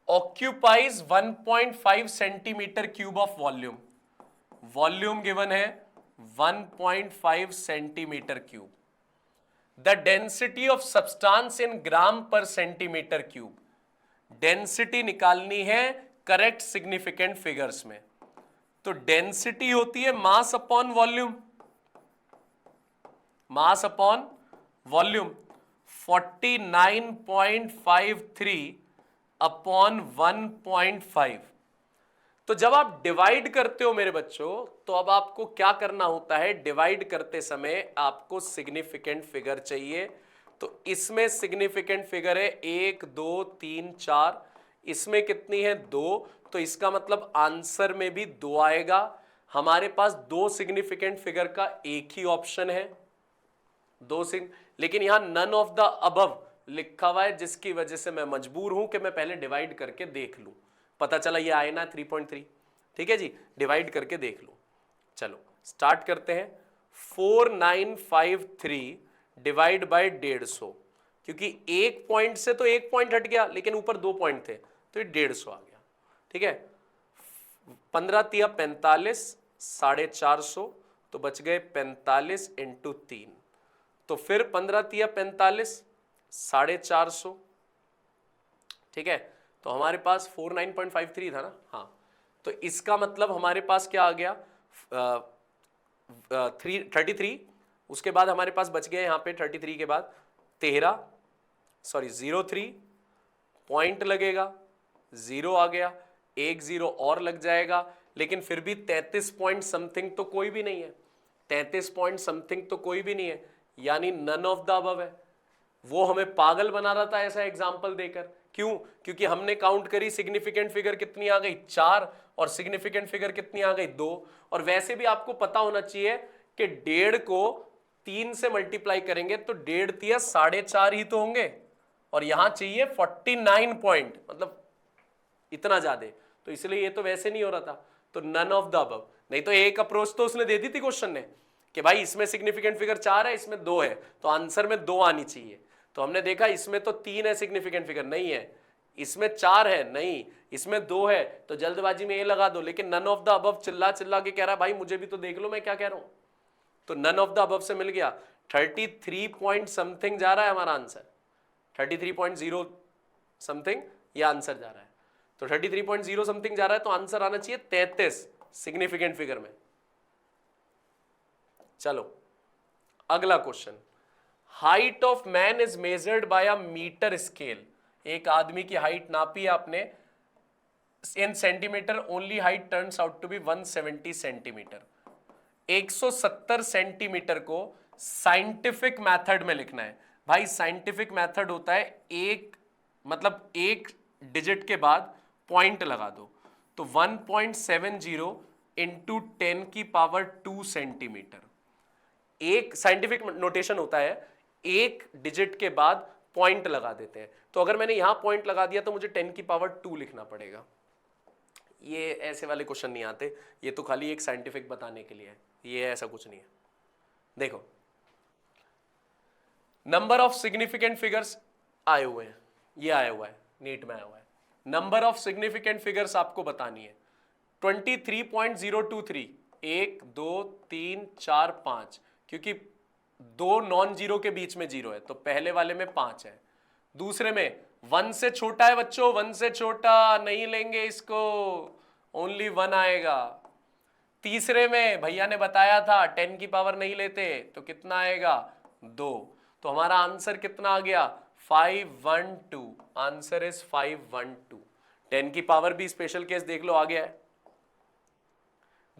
occupies 1.5 centimetre cube of volume, volume given है 1.5 centimetre cube. The density of substance in gram per centimetre cube, density निकालनी है करेक्ट सिग्निफिकेंट फिगर्स में। तो डेंसिटी होती है mass upon volume, mass upon volume 49.53 upon 1.5। तो जब आप डिवाइड करते हो मेरे बच्चों, तो अब आपको क्या करना होता है, डिवाइड करते समय आपको सिग्निफिकेंट फिगर चाहिए। तो इसमें सिग्निफिकेंट फिगर है 1 2 3 4, इसमें कितनी है 2, तो इसका मतलब आंसर में भी 2 आएगा। हमारे पास दो सिग्निफिकेंट फिगर का एक ही ऑप्शन है, दो लेकिन यहां नन ऑफ द अबव लिखा हुआ है, जिसकी वजह से मैं मजबूर हूं कि मैं पहले डिवाइड करके देख लूं। पता चला ये आए ना 3.3, ठीक है जी, डिवाइड करके देख लो। चलो स्टार्ट करते हैं। 4953 डिवाइड बाय 150, क्योंकि एक पॉइंट से तो एक पॉइंट हट गया, लेकिन ऊपर 2 पॉइंट थे तो ये 150 आ गया, ठीक है। 15 तिया 45, 450, तो बच गए 45 इंटू 3, तो फिर 15 तिया 45, 450, ठीक है। तो हमारे पास 49.53 था ना, हाँ। तो इसका मतलब हमारे पास क्या आ गया 33। उसके बाद हमारे पास बच गए यहाँ पे 33 के बाद 03 पॉइंट लगेगा, 0 आ गया, एक 0 और लग जाएगा, लेकिन फिर भी 33 पॉइंट समथिंग तो कोई भी नहीं है, 33 पॉइंट समथिंग तो कोई भी नहीं है, यानी नन ऑफ द अबव है। वो हमें पागल बना रहा था ऐसा एग्जाम्पल देकर। क्यों? क्योंकि हमने काउंट करी सिग्निफिकेंट फिगर कितनी आ गई 4, और सिग्निफिकेंट फिगर कितनी आ गई 2। और वैसे भी आपको पता होना चाहिए कि 1.5 को 3 से मल्टीप्लाई करेंगे तो 1.5 तिया 4.5 ही तो होंगे, और यहां चाहिए 49 पॉइंट, मतलब इतना ज्यादा। तो इसलिए ये तो वैसे नहीं हो रहा था, तो नन ऑफ द अबव। नहीं तो एक अप्रोच तो उसने दे दी थी क्वेश्चन ने कि भाई इसमें सिग्निफिकेंट फिगर 4 है, इसमें 2 है, तो आंसर में 2 आनी चाहिए। तो हमने देखा इसमें तो 3 है सिग्निफिकेंट फिगर, नहीं है। इसमें 4 है, नहीं। इसमें 2 है, तो जल्दबाजी में ये लगा दो। लेकिन नन ऑफ द अबव चिल्ला चिल्ला के कह रहा है भाई मुझे भी तो देख लो मैं क्या कह रहा हूं। तो नन ऑफ द अबव से मिल गया, 33 पॉइंट समथिंग जा रहा है हमारा आंसर, 33.0 समथिंग ये आंसर जा रहा है। तो 33.0 समथिंग जा रहा है, तो आंसर आना चाहिए 33 सिग्निफिकेंट फिगर में। चलो अगला question, height of man is measured by a metre scale. एक आदमी की हाइट नापी आपने in centimetre, only height turns out to be 170 centimetre. 170 centimetre को साइंटिफिक मेथड में लिखना है। भाई साइंटिफिक मेथड होता है एक, मतलब एक डिजिट के बाद पॉइंट लगा दो, तो 1.70 इंटू 10 की पावर 2 सेंटीमीटर। एक साइंटिफिक नोटेशन होता है, एक डिजिट के बाद पॉइंट लगा देते हैं। तो अगर मैंने यहां पॉइंट लगा दिया तो मुझे 10 की पावर 2 लिखना पड़ेगा। ये ऐसे वाले क्वेश्चन नहीं आते, ये तो खाली एक साइंटिफिक बताने के लिए है, ये ऐसा कुछ नहीं है। देखो नंबर ऑफ सिग्निफिकेंट फिगर्स आए हुए हैं, ये आया हुआ है नीट में आया हुआ है। नंबर ऑफ सिग्निफिकेंट फिगर्स आपको बतानी है 23.023, 1 2 3 4 5, क्योंकि 2 नॉन जीरो के बीच में 0 है, तो पहले वाले में 5 है। दूसरे में 1 से छोटा है बच्चों, 1 से छोटा नहीं लेंगे इसको, ओनली 1 आएगा। तीसरे में भैया ने बताया था 10 की पावर नहीं लेते, तो कितना आएगा 2। तो हमारा आंसर कितना आ गया 512, आंसर इज 512। 10 की पावर भी स्पेशल केस देख लो आ गया है।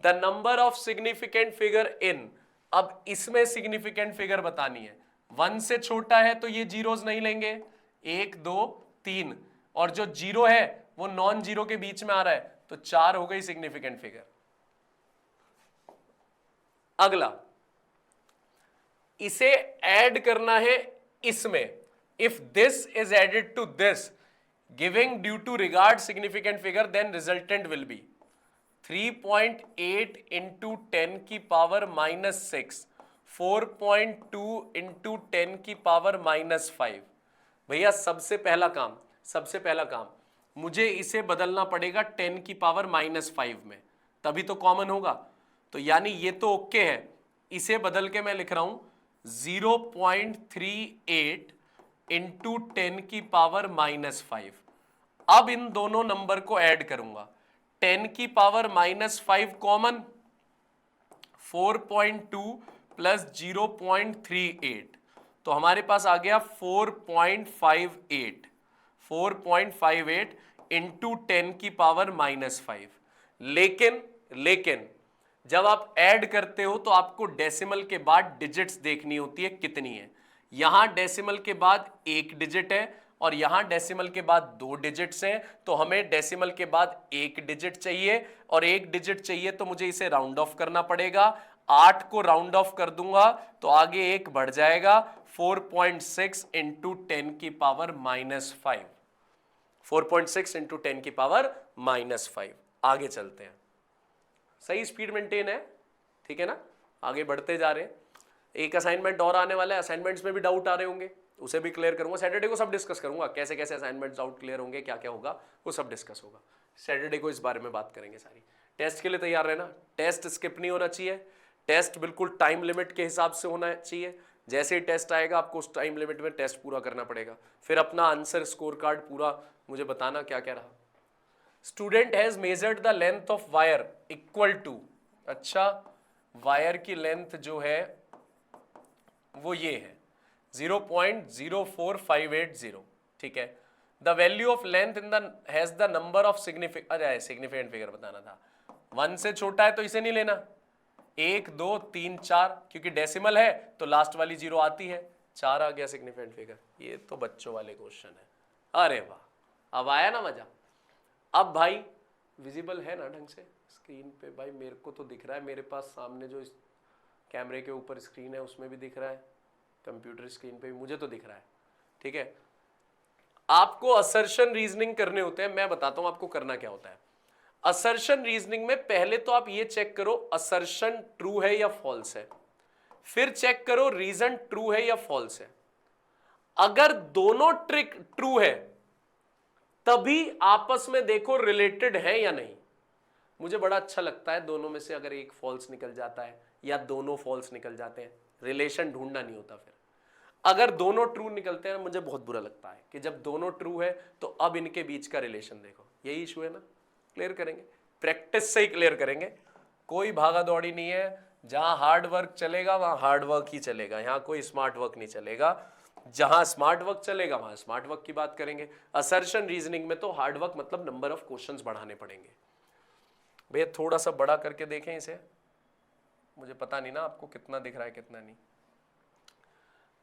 The number of significant figure in, अब इसमें सिग्निफिकेंट फिगर बतानी है। 1 से छोटा है तो ये जीरोस नहीं लेंगे, 1 2 3, और जो 0 है वो नॉन जीरो के बीच में आ रहा है, तो 4 हो गई सिग्निफिकेंट फिगर। अगला, इसे ऐड करना है इसमें। If this is added to this giving due to regard significant figure, then resultant will be 3.8 into 10 की पावर -6, 4.2 इंटू 10 की पावर -5। भैया सबसे पहला काम मुझे इसे बदलना पड़ेगा 10 की पावर -5 में, तभी तो कॉमन होगा। तो यानी ये तो ओके है, इसे बदल के मैं लिख रहा हूं 0.38 इंटू 10 की पावर -5। अब इन दोनों नंबर को ऐड करूंगा, 10 की पावर -5 कॉमन, 4.2 प्लस 0.38, तो हमारे पास आ गया 4.58, 4.58 इंटू 10 की पावर -5। लेकिन जब आप ऐड करते हो तो आपको डेसिमल के बाद डिजिट्स देखनी होती है कितनी है। यहां डेसिमल के बाद एक डिजिट है और यहां डेसिमल के बाद दो डिजिट्स हैं, तो हमें डेसिमल के बाद एक डिजिट चाहिए, और एक डिजिट चाहिए तो मुझे इसे राउंड ऑफ करना पड़ेगा। 8 को राउंड ऑफ कर दूंगा तो आगे एक बढ़ जाएगा, 4.6 इंटू 10 की पावर -5, 4.6 इंटू 10 की पावर -5। आगे चलते हैं, सही स्पीड मेंटेन है, ठीक है ना, आगे बढ़ते जा रहे हैं। एक असाइनमेंट और आने वाला है, असाइनमेंट्स में भी डाउट आ रहे होंगे, उसे भी क्लियर करूंगा। सैटरडे को सब डिस्कस करूंगा, कैसे कैसे असाइनमेंट्स डाउट क्लियर होंगे, क्या क्या होगा वो सब डिस्कस होगा। सैटरडे को इस बारे में बात करेंगे सारी। टेस्ट के लिए तैयार रहना, टेस्ट स्किप नहीं होना चाहिए, टेस्ट बिल्कुल टाइम लिमिट के हिसाब से होना चाहिए। जैसे ही टेस्ट आएगा आपको उस टाइम लिमिट में टेस्ट पूरा करना पड़ेगा, फिर अपना आंसर स्कोर कार्ड पूरा मुझे बताना क्या क्या रहा। Student has measured the length of wire equal to, अच्छा वायर की लेंथ जो है वो ये है 0.04580, ठीक है। The value of length in the has the number of significant figure बताना था। 1 से छोटा है तो इसे नहीं लेना, 1 2 3 4, क्योंकि डेसिमल है तो लास्ट वाली 0 आती है, 4 आ गया सिग्निफिकेंट फिगर। ये तो बच्चों वाले क्वेश्चन है, अरे वाह, अब आया ना मजा। अब भाई विजिबल है ना ढंग से स्क्रीन पे? भाई मेरे को तो दिख रहा है, मेरे पास सामने जो इस कैमरे के ऊपर स्क्रीन है उसमें भी दिख रहा है, कंप्यूटर स्क्रीन पे भी मुझे तो दिख रहा है, ठीक है। आपको असर्शन रीजनिंग करने होते हैं, मैं बताता हूं आपको करना क्या होता है। असर्शन रीजनिंग में पहले तो आप ये चेक करो असर्शन ट्रू है या फॉल्स है, फिर चेक करो रीजन ट्रू है या फॉल्स है। अगर दोनों ट्रिक ट्रू है तभी आपस में देखो रिलेटेड है या नहीं। मुझे बड़ा अच्छा लगता है दोनों में से अगर एक फॉल्स निकल जाता है या दोनों फॉल्स निकल जाते हैं, रिलेशन ढूंढना नहीं होता। फिर अगर दोनों ट्रू निकलते हैं मुझे बहुत बुरा लगता है कि जब दोनों ट्रू है तो अब इनके बीच का रिलेशन देखो। यही इशू है ना, क्लियर करेंगे, प्रैक्टिस से ही क्लियर करेंगे। कोई भागा दौड़ी नहीं है, जहां हार्ड वर्क चलेगा वहां हार्ड वर्क ही चलेगा, यहां कोई स्मार्ट वर्क नहीं चलेगा। जहां स्मार्ट वर्क चलेगा वहां स्मार्ट वर्क की बात करेंगे। असर्शन रीजनिंग में तो हार्ड वर्क मतलब नंबर ऑफ क्वेश्चंस बढ़ाने पड़ेंगे। भैया थोड़ा सा बड़ा करके देखें इसे, मुझे पता नहीं ना आपको कितना दिख रहा है कितना नहीं।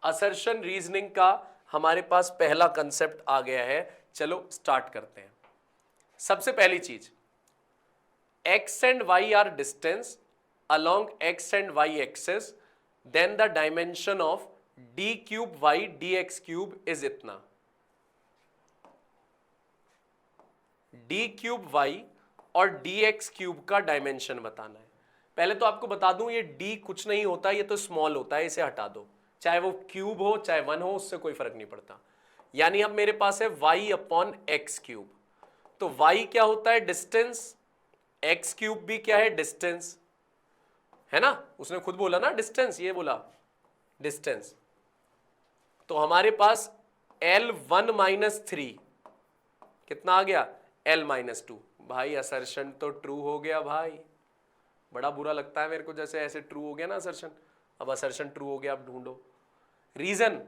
असर्शन रीजनिंग का हमारे पास पहला कंसेप्ट आ गया है, चलो स्टार्ट करते हैं। सबसे पहली चीज, x and y are distance along x and y axes, then the dimension of d cube y dx cube is इतना। d क्यूब y और dx क्यूब का डायमेंशन बताना है। पहले तो आपको बता दूं ये d कुछ नहीं होता, ये तो स्मॉल होता है, इसे हटा दो, चाहे वो क्यूब हो चाहे 1 हो, उससे कोई फर्क नहीं पड़ता। यानी अब मेरे पास है y अपॉन एक्स क्यूब, तो y क्या होता है डिस्टेंस, एक्स क्यूब भी क्या है डिस्टेंस, है ना, उसने खुद बोला ना डिस्टेंस, ये बोला डिस्टेंस। तो हमारे पास L1 माइनस 3 कितना आ गया, L माइनस 2। भाई असर्शन तो ट्रू हो गया भाई, बड़ा बुरा लगता है मेरे को जैसे ऐसे ट्रू हो गया ना असर्शन। अब असर्शन ट्रू हो गया, अब ढूंढो reason.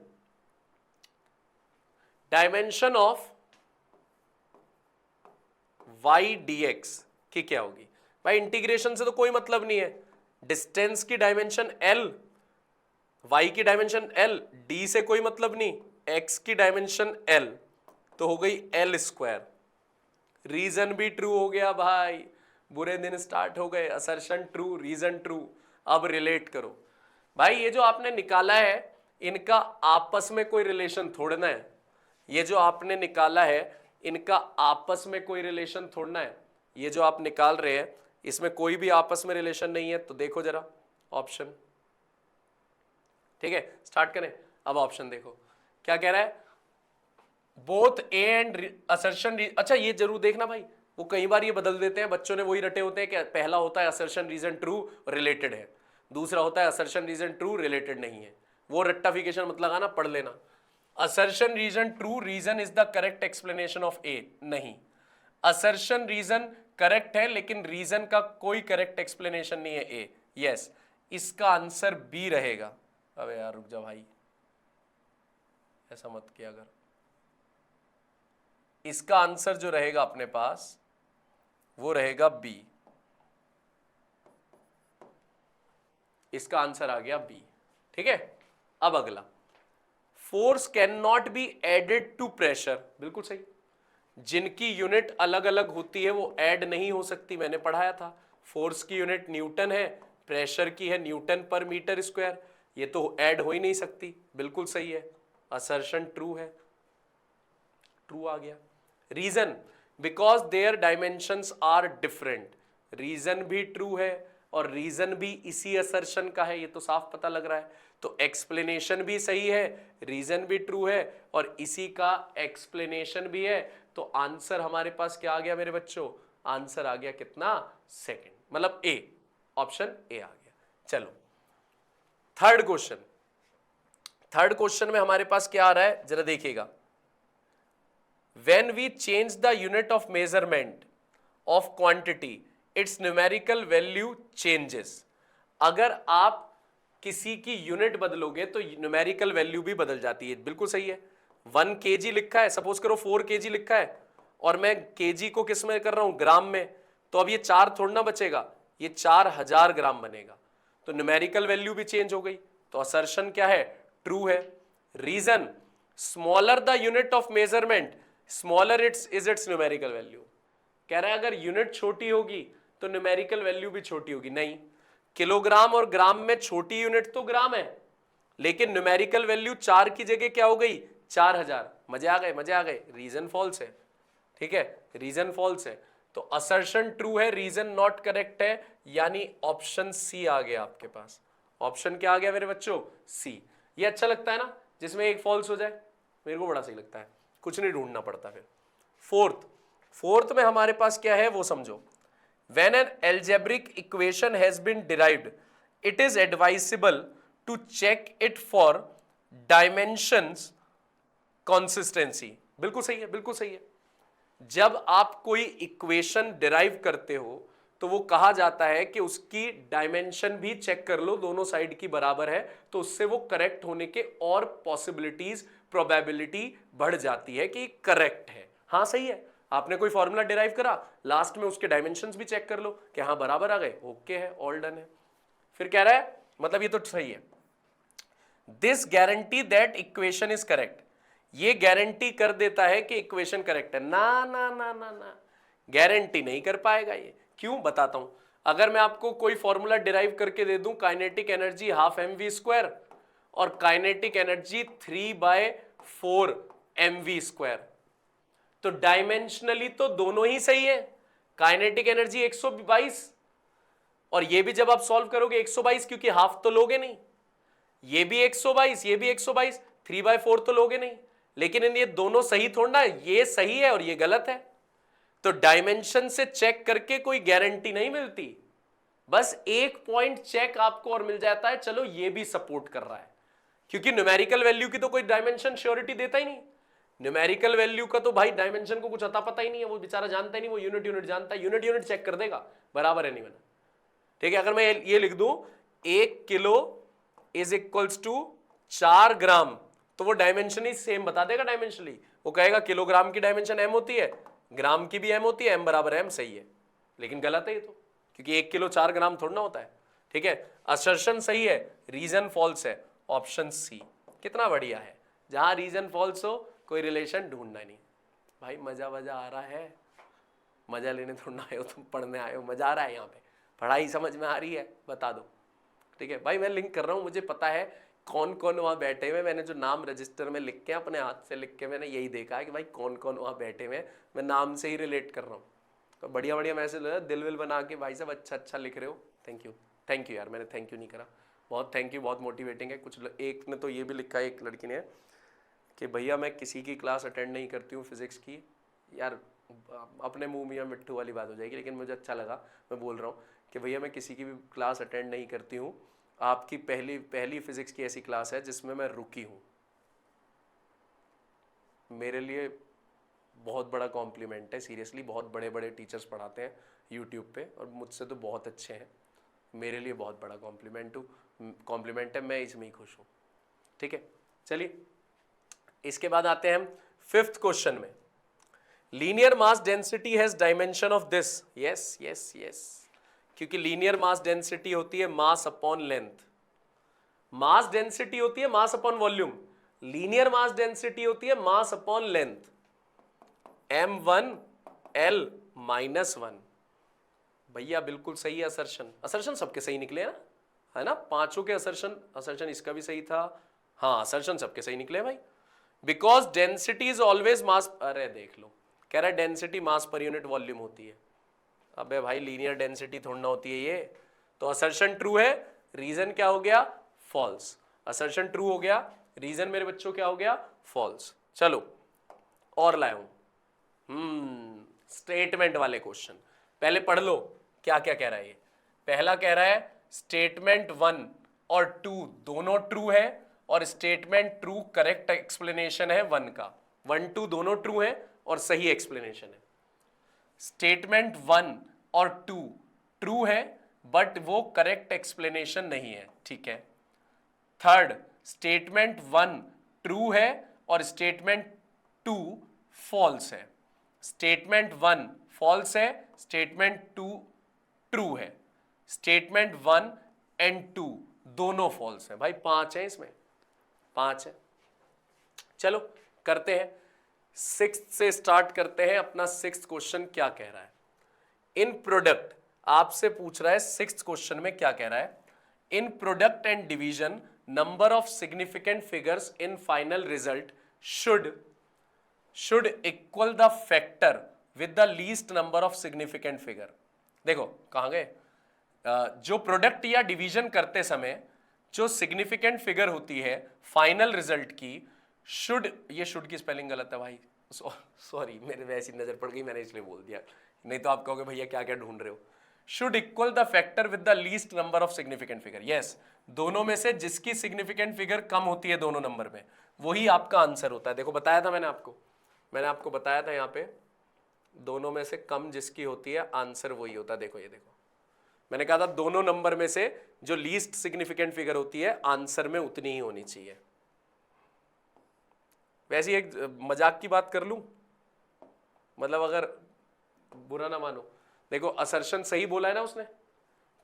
Dimension of y dx की क्या होगी भाई, इंटीग्रेशन से तो कोई मतलब नहीं है। डिस्टेंस की डायमेंशन L, y की डायमेंशन L, d से कोई मतलब नहीं, x की डायमेंशन L, तो हो गई L स्क्वायर। रीजन भी ट्रू हो गया भाई, बुरे दिन स्टार्ट हो गए। Assertion true, reason true. अब रिलेट करो भाई, ये जो आपने निकाला है इनका आपस में कोई रिलेशन थोड़ना है, ये जो आपने निकाला है इनका आपस में कोई रिलेशन थोड़ना है। ये जो आप निकाल रहे हैं इसमें कोई भी आपस में रिलेशन नहीं है, तो देखो जरा ऑप्शन, ठीक है, स्टार्ट करें। अब ऑप्शन देखो क्या कह रहा है, बोथ ए एंड असर्शन। अच्छा ये जरूर देखना भाई, वो कई बार ये बदल देते हैं, बच्चों ने वही रटे होते हैं कि पहला होता है असर्शन रीजन ट्रू रिलेटेड है, दूसरा होता है असर्शन रीजन ट्रू रिलेटेड नहीं है। वो रट्टाफिकेशन मत लगाना, पढ़ लेना। Assertion reason true, reason is the correct explanation of A, नहीं। असर्शन रीजन करेक्ट है लेकिन रीजन का कोई करेक्ट एक्सप्लेनेशन नहीं है ए। यस, इसका आंसर बी रहेगा। अबे यार रुक जा भाई, ऐसा मत किया अगर। इसका आंसर जो रहेगा अपने पास वो रहेगा बी। इसका आंसर आ गया बी, ठीक है। अब अगला, force can not be added to pressure, बिल्कुल सही। जिनकी यूनिट अलग अलग होती है वो ऐड नहीं हो सकती, मैंने पढ़ाया था। फोर्स की यूनिट न्यूटन है, प्रेशर की है न्यूटन पर मीटर स्क्वायर, ये तो ऐड हो ही नहीं सकती, बिल्कुल सही है। असर्शन ट्रू है, ट्रू आ गया। Reason, because their dimensions are different, reason भी ट्रू है और रीजन भी इसी असर्शन का है, ये तो साफ पता लग रहा है। तो एक्सप्लेनेशन भी सही है, रीजन भी ट्रू है और इसी का एक्सप्लेनेशन भी है। तो आंसर हमारे पास क्या आ गया मेरे बच्चों? आंसर आ गया कितना? सेकंड, मतलब ए, ऑप्शन ए आ गया। चलो थर्ड क्वेश्चन। थर्ड क्वेश्चन में हमारे पास क्या आ रहा है जरा देखिएगा। When we change the unit of measurement of quantity, its numerical value changes. अगर आप किसी की यूनिट बदलोगे तो न्यूमेरिकल वैल्यू भी बदल जाती है, बिल्कुल सही है। 1 kg लिखा है, सपोज करो 4 kg लिखा है और मैं kg को किस में कर रहा हूं? ग्राम में। तो अब ये 4 थोड़ा ना बचेगा, ये 4000 ग्राम बनेगा। तो न्यूमेरिकल वैल्यू भी चेंज हो गई, तो असर्शन क्या है? ट्रू है। Reason, smaller the unit of measurement smaller is its numerical value. कह रहा है अगर यूनिट छोटी होगी तो न्यूमेरिकल वैल्यू भी छोटी होगी। नहीं, किलोग्राम और ग्राम में छोटी यूनिट तो ग्राम है, लेकिन न्यूमेरिकल वैल्यू 4 की जगह क्या हो गई? 4000। मजे आ गए, मजे आ गए। रीजन फॉल्स है, ठीक है, रीजन फॉल्स है। तो असर्शन ट्रू है, रीजन नॉट करेक्ट है, यानी ऑप्शन सी आ गया आपके पास। ऑप्शन क्या आ गया मेरे बच्चों? सी। ये अच्छा लगता है ना, जिसमें एक फॉल्स हो जाए, मेरे को बड़ा सही लगता है, कुछ नहीं ढूंढना पड़ता फिर। फोर्थ में हमारे पास क्या है वो समझो। When an algebraic equation has been derived, it is advisable to check it for dimensions consistency. बिल्कुल सही है, बिल्कुल सही है। जब आप कोई इक्वेशन डिराइव करते हो तो वो कहा जाता है कि उसकी डायमेंशन भी चेक कर लो, दोनों साइड की बराबर है, तो उससे वो करेक्ट होने के और पॉसिबिलिटीज, प्रोबेबिलिटी बढ़ जाती है कि करेक्ट है। हाँ सही है, आपने कोई फॉर्मूला डिराइव करा, लास्ट में उसके डायमेंशंस भी चेक कर लो कि हाँ बराबर आ गए, ओके है, ऑल डन है। फिर कह रहा है मतलब ये तो सही है। This guarantee that equation is correct, ये गारंटी कर देता है कि इक्वेशन करेक्ट है। ना ना ना ना ना, गारंटी नहीं कर पाएगा ये। क्यों? बताता हूं। अगर मैं आपको कोई फॉर्मूला डिराइव करके दे दूं, काइनेटिक एनर्जी हाफ mv² और काइनेटिक एनर्जी 3/4 mv², तो डायमेंशनली तो दोनों ही सही है। काइनेटिक एनर्जी 122 और ये भी जब आप सॉल्व करोगे 122, क्योंकि हाफ तो लोगे नहीं, ये भी 122, ये भी 122, 3/4 तो लोगे नहीं। लेकिन इन ये दोनों सही थोड़ा ना, ये सही है और ये गलत है। तो डायमेंशन से चेक करके कोई गारंटी नहीं मिलती, बस एक पॉइंट चेक आपको और मिल जाता है, चलो ये भी सपोर्ट कर रहा है। क्योंकि न्यूमेरिकल वैल्यू की तो कोई डायमेंशन श्योरिटी देता ही नहीं। न्यूमेरिकल वैल्यू का तो भाई डायमेंशन को कुछ अता पता ही नहीं है, वो बेचारा जानता ही नहीं, वो यूनिट जानता है, यूनिट चेक कर देगा, बराबर है नहीं बना। ठीक है, अगर मैं ये लिख दूं 1 किलो इज इक्वल्स टू 4 ग्राम, तो वो डायमेंशन ही सेम बता देगा डायमेंशनली। वो कहेगा किलोग्राम की डायमेंशन m होती है, ग्राम की भी m होती है, m बराबर m, सही है। लेकिन गलत है ये तो, क्योंकि 1 किलो 4 ग्राम थोड़ा ना होता है। ठीक है, असर्शन सही है, रीजन फॉल्स है, ऑप्शन सी। कितना बढ़िया है, जहां रीजन फॉल्स हो कोई रिलेशन ढूंढना नहीं। भाई मजा आ रहा है, मजा लेने थोड़ा ना आए हो तुम, पढ़ने आए हो, मजा आ रहा है यहाँ पे, पढ़ाई समझ में आ रही है, बता दो। ठीक है भाई, मैं लिंक कर रहा हूँ, मुझे पता है कौन कौन वहाँ बैठे हुए, मैंने जो नाम रजिस्टर में लिख के अपने हाथ से लिख के मैंने यही देखा है कि भाई कौन कौन वहाँ बैठे हुए, मैं नाम से ही रिलेट कर रहा हूँ। तो बढ़िया बढ़िया मैसेज दिल विल बना के, भाई साहब अच्छा लिख रहे हो, थैंक यू यार, मैंने थैंक यू नहीं करा, बहुत थैंक यू, बहुत मोटिवेटिंग है। कुछ एक ने तो ये भी लिखा है, एक लड़की ने, कि भैया मैं किसी की क्लास अटेंड नहीं करती हूँ फिजिक्स की। यार अपने मुंह में मिट्ठू वाली बात हो जाएगी, लेकिन मुझे अच्छा लगा, मैं बोल रहा हूँ कि भैया मैं किसी की भी क्लास अटेंड नहीं करती हूँ, आपकी पहली फिजिक्स की ऐसी क्लास है जिसमें मैं रुकी हूँ। मेरे लिए बहुत बड़ा कॉम्प्लीमेंट है, सीरियसली। बहुत बड़े बड़े टीचर्स पढ़ाते हैं यूट्यूब पे और मुझसे तो बहुत अच्छे हैं। मेरे लिए बहुत बड़ा कॉम्प्लीमेंट है, मैं इसमें ही खुश हूँ। ठीक है, चलिए इसके बाद आते हैं हम फिफ्थ क्वेश्चन में। Linear mass density has dimension of this. Yes yes yes, क्योंकि लीनियर मास डेंसिटी होती है mass upon length, mass density होती है mass upon volume, linear mass density होती है मास अपॉन लेंथ। m1l -1। भैया बिल्कुल सही है असर्शन। असर्शन सबके सही निकले ना, है ना, पांचों के असर्शन इसका भी सही था। हाँ, असर्शन सबके सही निकले भाई। बिकॉज डेंसिटी इज ऑलवेज मास, अरे देख लो, कह रहा है density mass per unit volume होती है। अबे भाई लीनियर डेंसिटी थोड़ी ना होती है ये। तो असर्शन ट्रू है, रीजन क्या हो गया, फॉल्स। असर्शन ट्रू हो गया, रीजन मेरे बच्चों क्या हो गया, फॉल्स। चलो और लाया हूं स्टेटमेंट वाले क्वेश्चन, पहले पढ़ लो क्या क्या कह रहा है ये। पहला कह रहा है स्टेटमेंट 1 और 2 दोनों ट्रू है, और स्टेटमेंट ट्रू करेक्ट एक्सप्लेनेशन है 1 का। 1 2 दोनों ट्रू है और सही एक्सप्लेनेशन है। स्टेटमेंट 1 और 2 ट्रू है बट वो करेक्ट एक्सप्लेनेशन नहीं है, ठीक है। थर्ड, स्टेटमेंट 1 ट्रू है और स्टेटमेंट 2 फॉल्स है। स्टेटमेंट 1 फॉल्स है, स्टेटमेंट 2 ट्रू है। स्टेटमेंट 1 एंड 2 दोनों फॉल्स है। भाई 5 है इसमें, 5 है। चलो करते हैं, सिक्स्थ से स्टार्ट करते हैं। अपना सिक्स्थ क्वेश्चन क्या कह रहा है, इन प्रोडक्ट आपसे पूछ रहा है। सिक्स्थ क्वेश्चन में क्या कह रहा है, in product and division number of significant figures in final result should equal the factor with the least number of significant figure. देखो कहां गए, जो प्रोडक्ट या डिवीजन करते समय जो सिग्निफिकेंट फिगर होती है फाइनल रिजल्ट की, ये शुड की स्पेलिंग गलत है भाई, सॉरी मेरे वैसी नजर पड़ गई, मैंने इसलिए बोल दिया, नहीं तो आप कहोगे भैया क्या क्या ढूंढ रहे हो। Should equal the factor with the least number of significant figure. Yes, दोनों में से जिसकी सिग्निफिकेंट फिगर कम होती है दोनों नंबर में, वही आपका आंसर होता है। देखो बताया था मैंने आपको बताया था, यहाँ पे दोनों में से कम जिसकी होती है आंसर वही होता है। देखो ये देखो, मैंने कहा था दोनों नंबर में से जो लीस्ट सिग्निफिकेंट फिगर होती है आंसर में उतनी ही होनी चाहिए। वैसे एक मजाक की बात कर लूं, मतलब अगर बुरा ना मानो, देखो असर्शन सही बोला है ना उसने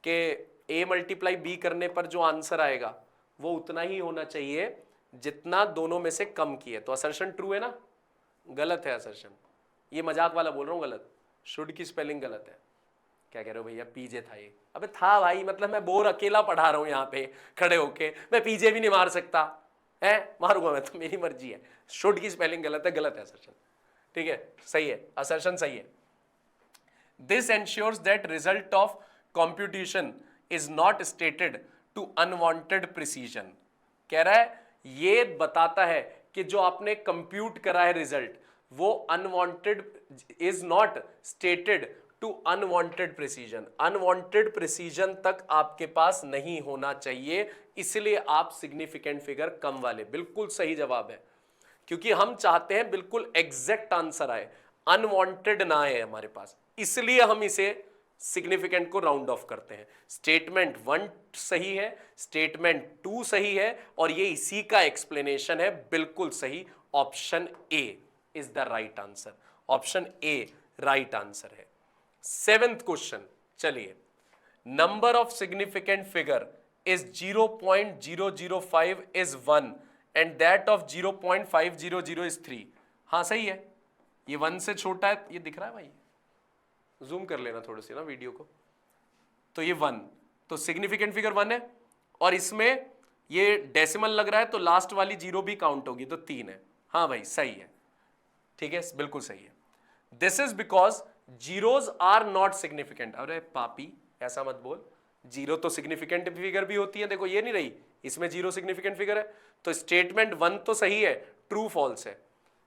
कि a मल्टीप्लाई बी करने पर जो आंसर आएगा वो उतना ही होना चाहिए जितना दोनों में से कम की है। तो असर्शन ट्रू है ना, गलत है असर्शन, ये मजाक वाला बोल रहा हूं गलत, शुड की स्पेलिंग गलत है। क्या कह रहे हो भैया, पीजे था ये। अबे था भाई, मतलब मैं बोर अकेला पढ़ा रहा हूं यहाँ पे खड़े होके, मैं पीजे भी नहीं मार सकता है, मारूंगा मैं तो, मेरी मर्जी है। शुड की स्पेलिंग गलत है असर्शन, ठीक है, सही है, असर्शन सही है। This ensures that result of computation is not stated to unwanted precision. कह रहा है ये बताता है कि जो आपने कंप्यूट करा है रिजल्ट वो unwanted, is not stated to unwanted precision. Unwanted precision तक आपके पास नहीं होना चाहिए, इसलिए आप सिग्निफिकेंट फिगर कम वाले, बिल्कुल सही जवाब है, क्योंकि हम चाहते हैं बिल्कुल एग्जैक्ट आंसर आए, अनवांटेड ना आए हमारे पास, इसलिए हम इसे सिग्निफिकेंट को राउंड ऑफ करते हैं। स्टेटमेंट 1 सही है, स्टेटमेंट 2 सही है, और ये इसी का एक्सप्लेनेशन है, बिल्कुल सही। Option A is the right answer, option A right answer है। सेवेंथ क्वेश्चन, चलिए, number of significant figure is 0.005 is 1 and that of 0.500 is 3। हाँ सही है, ये 1 से छोटा है, ये दिख रहा है भाई, जूम कर लेना थोड़ी सी ना वीडियो को। तो ये 1, तो सिग्निफिकेंट फिगर 1 है, और इसमें ये डेसिमल लग रहा है तो लास्ट वाली जीरो भी काउंट होगी, तो 3 है। हाँ भाई सही है, ठीक है, बिल्कुल सही है। This is because zeros are not significant. अरे पापी ऐसा मत बोल, जीरो तो सिग्निफिकेंट फिगर भी होती है। देखो ये नहीं रही, इसमें जीरो सिग्निफिकेंट फिगर है, तो स्टेटमेंट 1 तो सही है, ट्रू फॉल्स है,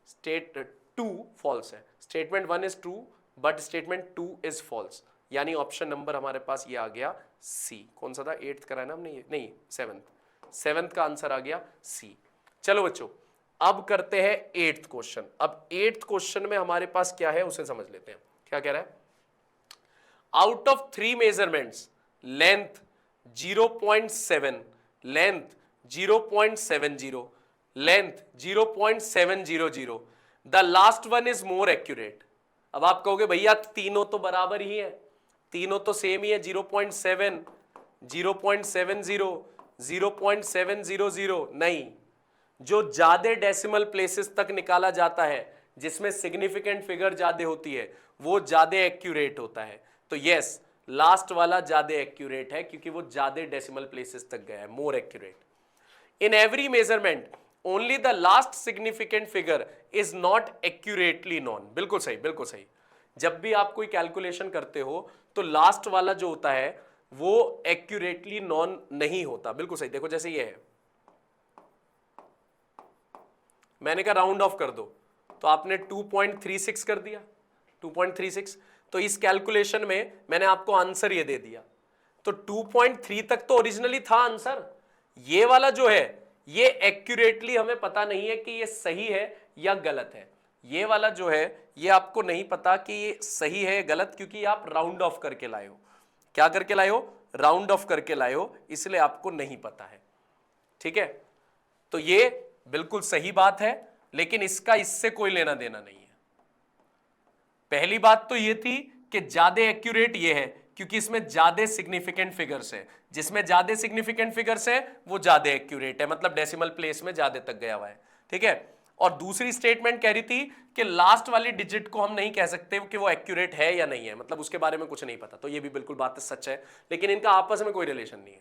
स्टेट 2 फॉल्स है। Statement 1 is true but statement 2 is false, यानी ऑप्शन नंबर हमारे पास ये आ गया सी। कौन सा था, 8th कराया ना हमने, नहीं 7th का आंसर आ गया सी। चलो बच्चों अब करते हैं 8th क्वेश्चन। अब 8th क्वेश्चन में हमारे पास क्या है उसे समझ लेते हैं। क्या कह रहा है? Out of 3 measurements, length 0.7, length 0.70, length 0.700, the last one is more accurate. अब आप कहोगे भैया तीनों तो बराबर ही है, तीनों तो सेम ही है, 0.7, 0.70, 0.700। नहीं, जो ज्यादा डेसिमल प्लेसेस तक निकाला जाता है, जिसमें सिग्निफिकेंट फिगर ज्यादा होती है, वो ज्यादा एक्यूरेट होता है। तो यस, लास्ट वाला ज्यादा एक्यूरेट है क्योंकि वो ज्यादा डेसिमल प्लेसेस तक गया है, more accurate. In every measurement only the last significant figure is not accurately known. बिल्कुल सही, बिल्कुल सही। जब भी आप कोई कैलकुलेशन करते हो तो लास्ट वाला जो होता है वो एक्यूरेटली नॉन नहीं होता। बिल्कुल सही। देखो जैसे ये है, मैंने कहा राउंड ऑफ कर दो, तो आपने 2.36 कर दिया, 2.36। तो इस कैलकुलेशन में मैंने आपको आंसर ये दे दिया, तो 2.3 तक तो ओरिजिनली था आंसर। ये वाला जो है ये एक्यूरेटली हमें पता नहीं है कि ये सही है या गलत है। ये वाला जो है ये आपको नहीं पता कि ये सही है या गलत, क्योंकि आप राउंड ऑफ करके लाए हो। क्या करके लाए हो? राउंड ऑफ करके लाए हो, इसलिए आपको नहीं पता है। ठीक है, तो ये बिल्कुल सही बात है, लेकिन इसका इससे कोई लेना देना नहीं है। पहली बात तो ये थी कि ज्यादा एक्यूरेट ये है क्योंकि इसमें ज्यादा सिग्निफिकेंट फिगर्स है, जिसमें ज्यादा सिग्निफिकेंट फिगर्स है वो ज्यादा एक्यूरेट है, मतलब डेसिमल प्लेस में ज्यादा तक गया हुआ है। ठीक है, और दूसरी स्टेटमेंट कह रही थी कि लास्ट वाली डिजिट को हम नहीं कह सकते कि वो एक्यूरेट है या नहीं है, मतलब उसके बारे में कुछ नहीं पता। तो ये भी बिल्कुल बात सच है, लेकिन इनका आपस में कोई रिलेशन नहीं है,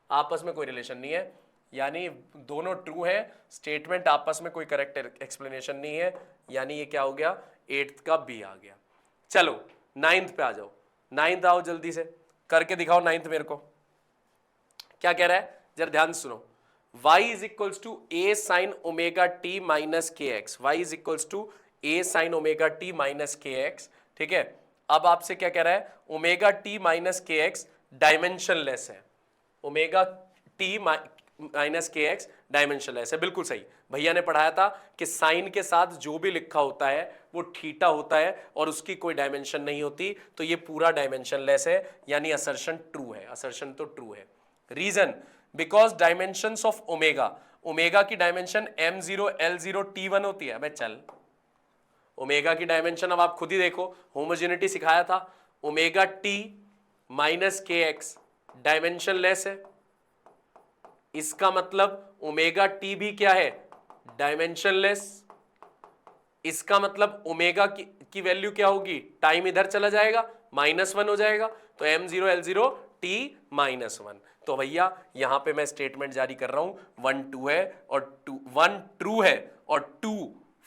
आपस में कोई रिलेशन नहीं है, यानी दोनों ट्रू है। स्टेटमेंट आपस में कोई करेक्ट एक्सप्लेनेशन नहीं है, यानी ये क्या हो गया? 8th का बी आ गया। चलो 9th पे आ जाओ। 9th आओ, जल्दी से करके दिखाओ 9th मेरे को। क्या कह रहा है जरा ध्यान सुनो। y is equals to A sine omega T minus K X, Y is equals to A sine omega T minus K X. ठीक है, अब आपसे क्या कह रहा है? Omega T minus K X dimensionless है, omega T minus K X dimensionless है। बिल्कुल सही, भैया ने पढ़ाया था कि साइन के साथ जो भी लिखा होता है वो थीटा होता है और उसकी कोई डायमेंशन नहीं होती, तो ये पूरा डायमेंशनलेस है, यानी असर्शन ट्रू है, असर्शन तो ट्रू है। Reason, because dimensions of omega, omega की डायमेंशन m0 l0 t1 होती है। मैं चल, ओमेगा की डायमेंशन अब आप खुद ही देखो, होमोजेनिटी सिखाया था, omega T minus K X dimensionless है, इसका मतलब ओमेगा टी भी क्या है? डायमेंशनलेस। इसका मतलब ओमेगा की वैल्यू क्या होगी? टाइम इधर चला जाएगा, -1 हो जाएगा, तो m0 l0 t -1। तो भैया यहां पे मैं स्टेटमेंट जारी कर रहा हूं 1 ट्रू है और 1 ट्रू है और 2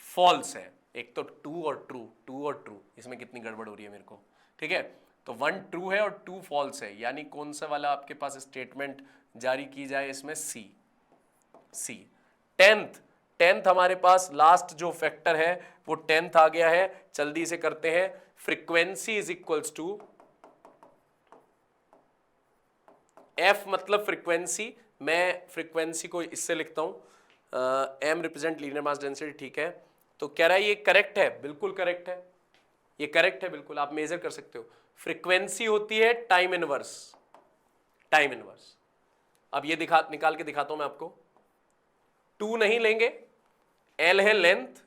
फॉल्स है। एक तो 2 और ट्रू, इसमें कितनी गड़बड़ हो रही है मेरे को। ठीक है, तो 1 ट्रू है और 2 फॉल्स है, यानी कौन सा वाला आपके पास स्टेटमेंट जारी की जाए? इसमें सी। 10th हमारे पास लास्ट जो फैक्टर है वो 10th आ गया है। जल्दी से करते हैं। Frequency is equals to F, मतलब फ्रीक्वेंसी, मैं फ्रीक्वेंसी को इससे लिखता हूं M represent linear mass density. ठीक है, तो कह रहा है ये करेक्ट है, बिल्कुल करेक्ट है, ये करेक्ट है बिल्कुल, आप मेजर कर सकते हो। फ्रीक्वेंसी होती है टाइम इनवर्स, टाइम इनवर्स। अब ये निकाल के दिखाता हूं मैं आपको। 2 नहीं लेंगे, L है लेंथ,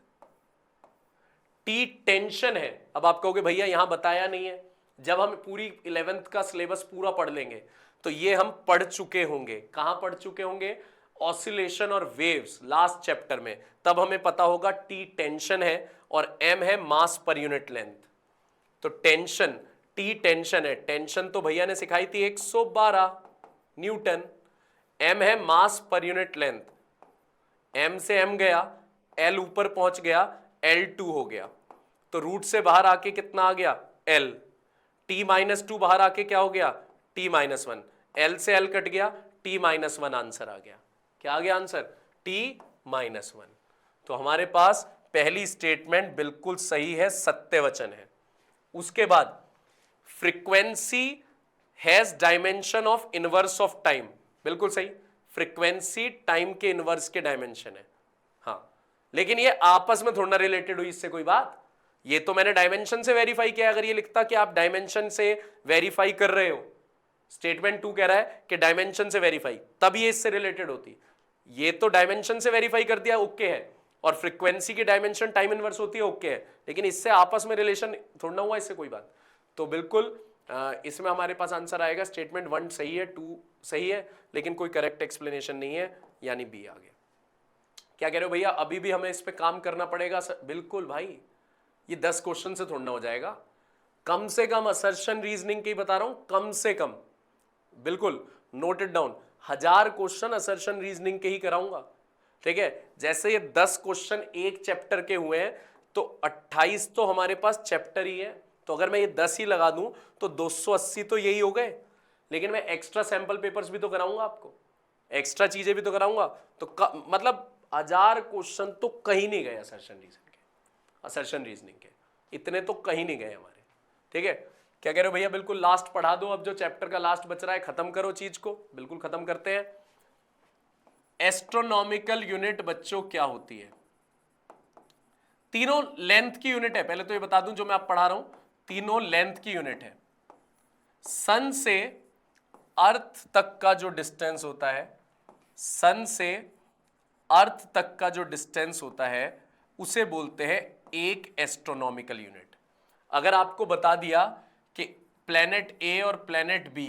T टेंशन है। अब आप कहोगे भैया यहां बताया नहीं है, जब हम पूरी 11th का सिलेबस पूरा पढ़ लेंगे तो ये हम पढ़ चुके होंगे। कहां पढ़ चुके होंगे? ऑसिलेशन और वेव्स लास्ट चैप्टर में, तब हमें पता होगा T टेंशन है और M है मास पर यूनिट लेंथ। तो टेंशन, T टेंशन है, टेंशन तो भैया ने सिखाई थी 112 न्यूटन। M है मास पर यूनिट लेंथ, M से M गया, L ऊपर पहुंच गया, L2 हो गया, तो रूट से बाहर आके कितना आ गया? L। T-2 बाहर आके क्या हो गया? T-1। L से L कट गया, T-1 आंसर आ गया। क्या आ गया आंसर? T-1। तो हमारे पास पहली स्टेटमेंट बिल्कुल सही है, सत्य वचन है। उसके बाद frequency has dimension of inverse of time, बिल्कुल सही, फ्रीक्वेंसी टाइम के इनवर्स के डायमेंशन है। हाँ, लेकिन ये आपस में थोड़ा रिलेटेड हुई इससे कोई बात। ये तो मैंने डायमेंशन से वेरीफाई किया। अगर ये लिखता कि आप डायमेंशन से वेरीफाई कर रहे हो, स्टेटमेंट 2 कह रहा है कि डायमेंशन से वेरीफाई, तब ये इससे रिलेटेड होती। ये तो डायमेंशन से वेरीफाई कर दिया, ओके है, और फ्रीक्वेंसी की डायमेंशन टाइम इनवर्स होती है, ओके है, लेकिन इससे आपस में रिलेशन थोड़ा हुआ, इससे कोई बात। तो बिल्कुल इसमें हमारे पास आंसर आएगा स्टेटमेंट 1 सही है, 2 सही है, लेकिन कोई करेक्ट एक्सप्लेनेशन नहीं है, यानी बी आ गया। क्या कह रहे हो भैया, अभी भी हमें इस पे काम करना पड़ेगा? बिल्कुल भाई, ये 10 क्वेश्चन से थोड़ा हो जाएगा। कम से कम असर्शन रीजनिंग की बता रहा हूं, कम से कम, बिल्कुल note it down, 1000 question assertion reasoning के ही कराऊंगा। ठीक है, जैसे ये 10 क्वेश्चन एक चैप्टर के हुए हैं, तो 28 तो हमारे पास चैप्टर ही है, तो अगर मैं ये 10 ही लगा दूं तो 280 तो यही हो गए। लेकिन मैं एक्स्ट्रा सैंपल पेपर्स भी तो कराऊंगा आपको, एक्स्ट्रा चीजें भी तो कराऊंगा, तो मतलब 1000 क्वेश्चन तो कहीं नहीं गए असर्शन रीजनिंग के, असर्शन रीजनिंग के इतने तो कहीं नहीं गए हमारे। ठीक है, क्या कह रहे हो भैया, बिल्कुल लास्ट पढ़ा दो, अब जो चैप्टर का लास्ट बच रहा है खत्म करो चीज को, बिल्कुल खत्म करते हैं। एस्ट्रोनॉमिकल यूनिट बच्चों क्या होती है? तीनों लेंथ की यूनिट है, पहले तो ये बता दूं जो मैं आप पढ़ा रहा हूं, तीनों लेंथ की यूनिट है। सन से अर्थ तक का जो डिस्टेंस होता है, सन से अर्थ तक का जो डिस्टेंस होता है उसे बोलते हैं एक एस्ट्रोनॉमिकल यूनिट। अगर आपको बता दिया कि प्लेनेट ए और प्लेनेट बी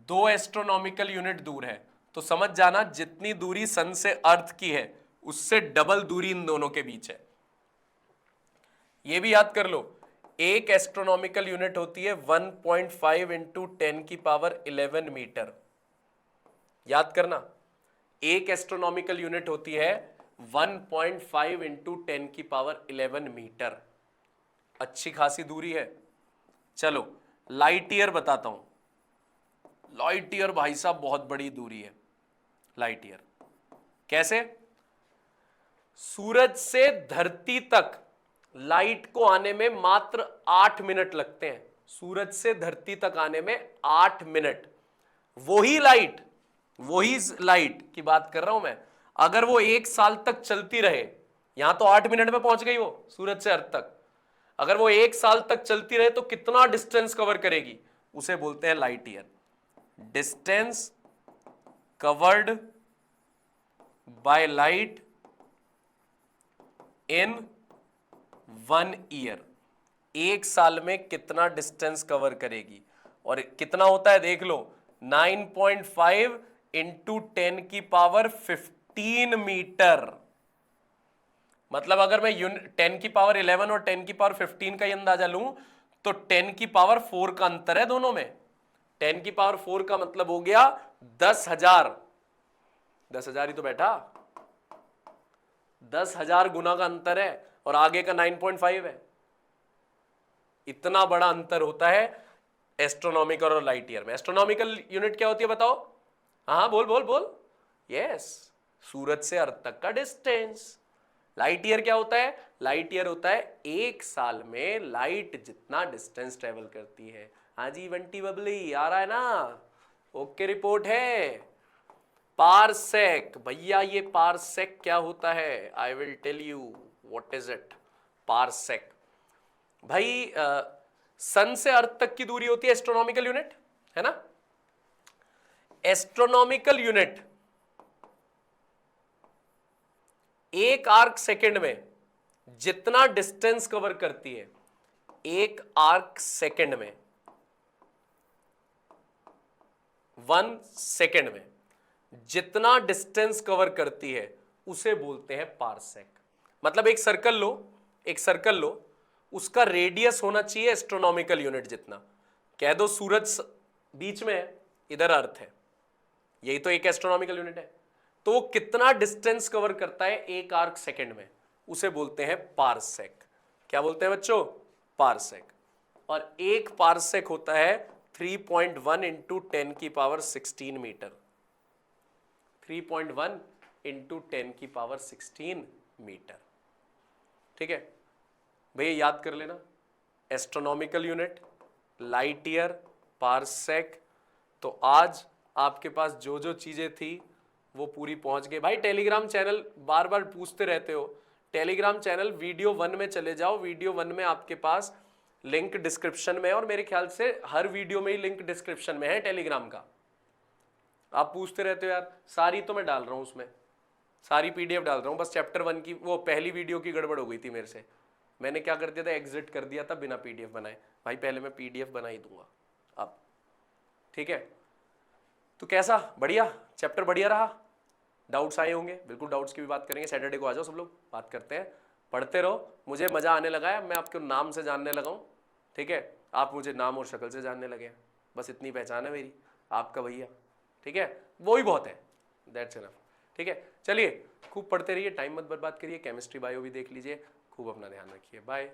2 एस्ट्रोनॉमिकल यूनिट दूर है, तो समझ जाना जितनी दूरी सन से अर्थ की है उससे डबल दूरी इन दोनों के बीच है। यह भी याद कर लो, एक एस्ट्रोनॉमिकल यूनिट होती है 1.5 इंटू 10 की पावर 11 मीटर। याद करना, एक एस्ट्रोनॉमिकल यूनिट होती है 1.5 इंटू 10 की पावर 11 मीटर। अच्छी खासी दूरी है। चलो लाइट ईयर बताता हूं, लाइट ईयर भाई साहब बहुत बड़ी दूरी है। लाइट ईयर कैसे? सूरज से धरती तक लाइट को आने में मात्र 8 मिनट लगते हैं। सूरज से धरती तक आने में 8 मिनट। वही लाइट की बात कर रहा हूं मैं, अगर वो 1 साल तक चलती रहे, यहां तो 8 मिनट में पहुंच गई वो सूरज से अर्थ तक, अगर वो 1 साल तक चलती रहे तो कितना डिस्टेंस कवर करेगी? उसे बोलते हैं light year. Distance covered by light in 1 year, 1 साल में कितना डिस्टेंस कवर करेगी? और कितना होता है देख लो, 9.5 इंटू 10 की पावर 15 मीटर। मतलब अगर मैं 10 की पावर 11 और 10 की पावर 15 का ही अंदाजा लूं तो 10 की पावर 4 का अंतर है दोनों में। 10 की पावर 4 का मतलब हो गया 10,000। 10,000 ही तो बैठा, 10,000 गुना का अंतर है, और आगे का 9.5 है। इतना बड़ा अंतर होता है एस्ट्रोनॉमिकल और लाइट ईयर में। एस्ट्रोनॉमिकल यूनिट क्या होती है बताओ? हाँ बोल बोल बोल। यस, सूरज से अर्थ तक का डिस्टेंस। लाइट ईयर क्या होता है? लाइट ईयर होता है 1 साल में लाइट जितना डिस्टेंस ट्रेवल करती है। हाँ जी बंटी बबली आ रहा है ना? ओके रिपोर्ट है। पारसेक, भैया ये पारसेक क्या होता है? I will tell you what is it. Parsec भाई सन से अर्थ तक की दूरी होती है एस्ट्रोनॉमिकल यूनिट, है ना? एस्ट्रोनॉमिकल यूनिट 1 आर्क सेकेंड में जितना डिस्टेंस कवर करती है, 1 आर्क सेकेंड में, 1 सेकेंड में जितना डिस्टेंस कवर करती है उसे बोलते हैं पारसेक। मतलब एक सर्कल लो, एक सर्कल लो, उसका रेडियस होना चाहिए एस्ट्रोनॉमिकल यूनिट जितना। कह दो सूरज बीच में है, इधर अर्थ है, यही तो एक एस्ट्रोनॉमिकल यूनिट है। तो वो कितना डिस्टेंस कवर करता है 1 आर्क सेकेंड में, उसे बोलते हैं पारसेक। क्या बोलते हैं बच्चों? पारसेक। और 1 पारसेक होता है 3.1 इंटू 10 की पावर 16 मीटर। 3.1 इंटू 10 की पावर 16 मीटर। ठीक है भैया, याद कर लेना, astronomical unit, light year, parsec. तो आज आपके पास जो जो चीजें थी वो पूरी पहुंच गई। भाई टेलीग्राम चैनल बार बार पूछते रहते हो, टेलीग्राम चैनल वीडियो 1 में चले जाओ, वीडियो 1 में आपके पास लिंक डिस्क्रिप्शन में है, और मेरे ख्याल से हर वीडियो में ही लिंक डिस्क्रिप्शन में है टेलीग्राम का। आप पूछते रहते हो यार, सारी तो मैं डाल रहा हूं उसमें, सारी पीडीएफ डाल रहा हूं, बस चैप्टर 1 की वो पहली वीडियो की गड़बड़ हो गई थी मेरे से, मैंने क्या कर दिया था, एग्जिट कर दिया था बिना पीडीएफ बनाए। भाई पहले मैं पीडीएफ बना ही दूंगा अब, ठीक है। तो कैसा, बढ़िया चैप्टर, बढ़िया रहा? डाउट्स आए होंगे, बिल्कुल डाउट्स की भी बात करेंगे, सैटरडे को आ जाओ सब लोग, बात करते हैं, पढ़ते रहो, मुझे मजा आने लगा है, मैं आपको नाम से जानने लगा हूँ, ठीक है, आप मुझे नाम और शक्ल से जानने लगे हैं, बस इतनी पहचान है मेरी, आपका भैया, ठीक है, वो ही बहुत है, दैट्स इनफ, ठीक है। चलिए खूब पढ़ते रहिए, टाइम मत बर्बाद करिए, केमिस्ट्री बायो भी देख लीजिए, खूब अपना ध्यान रखिए, बाय।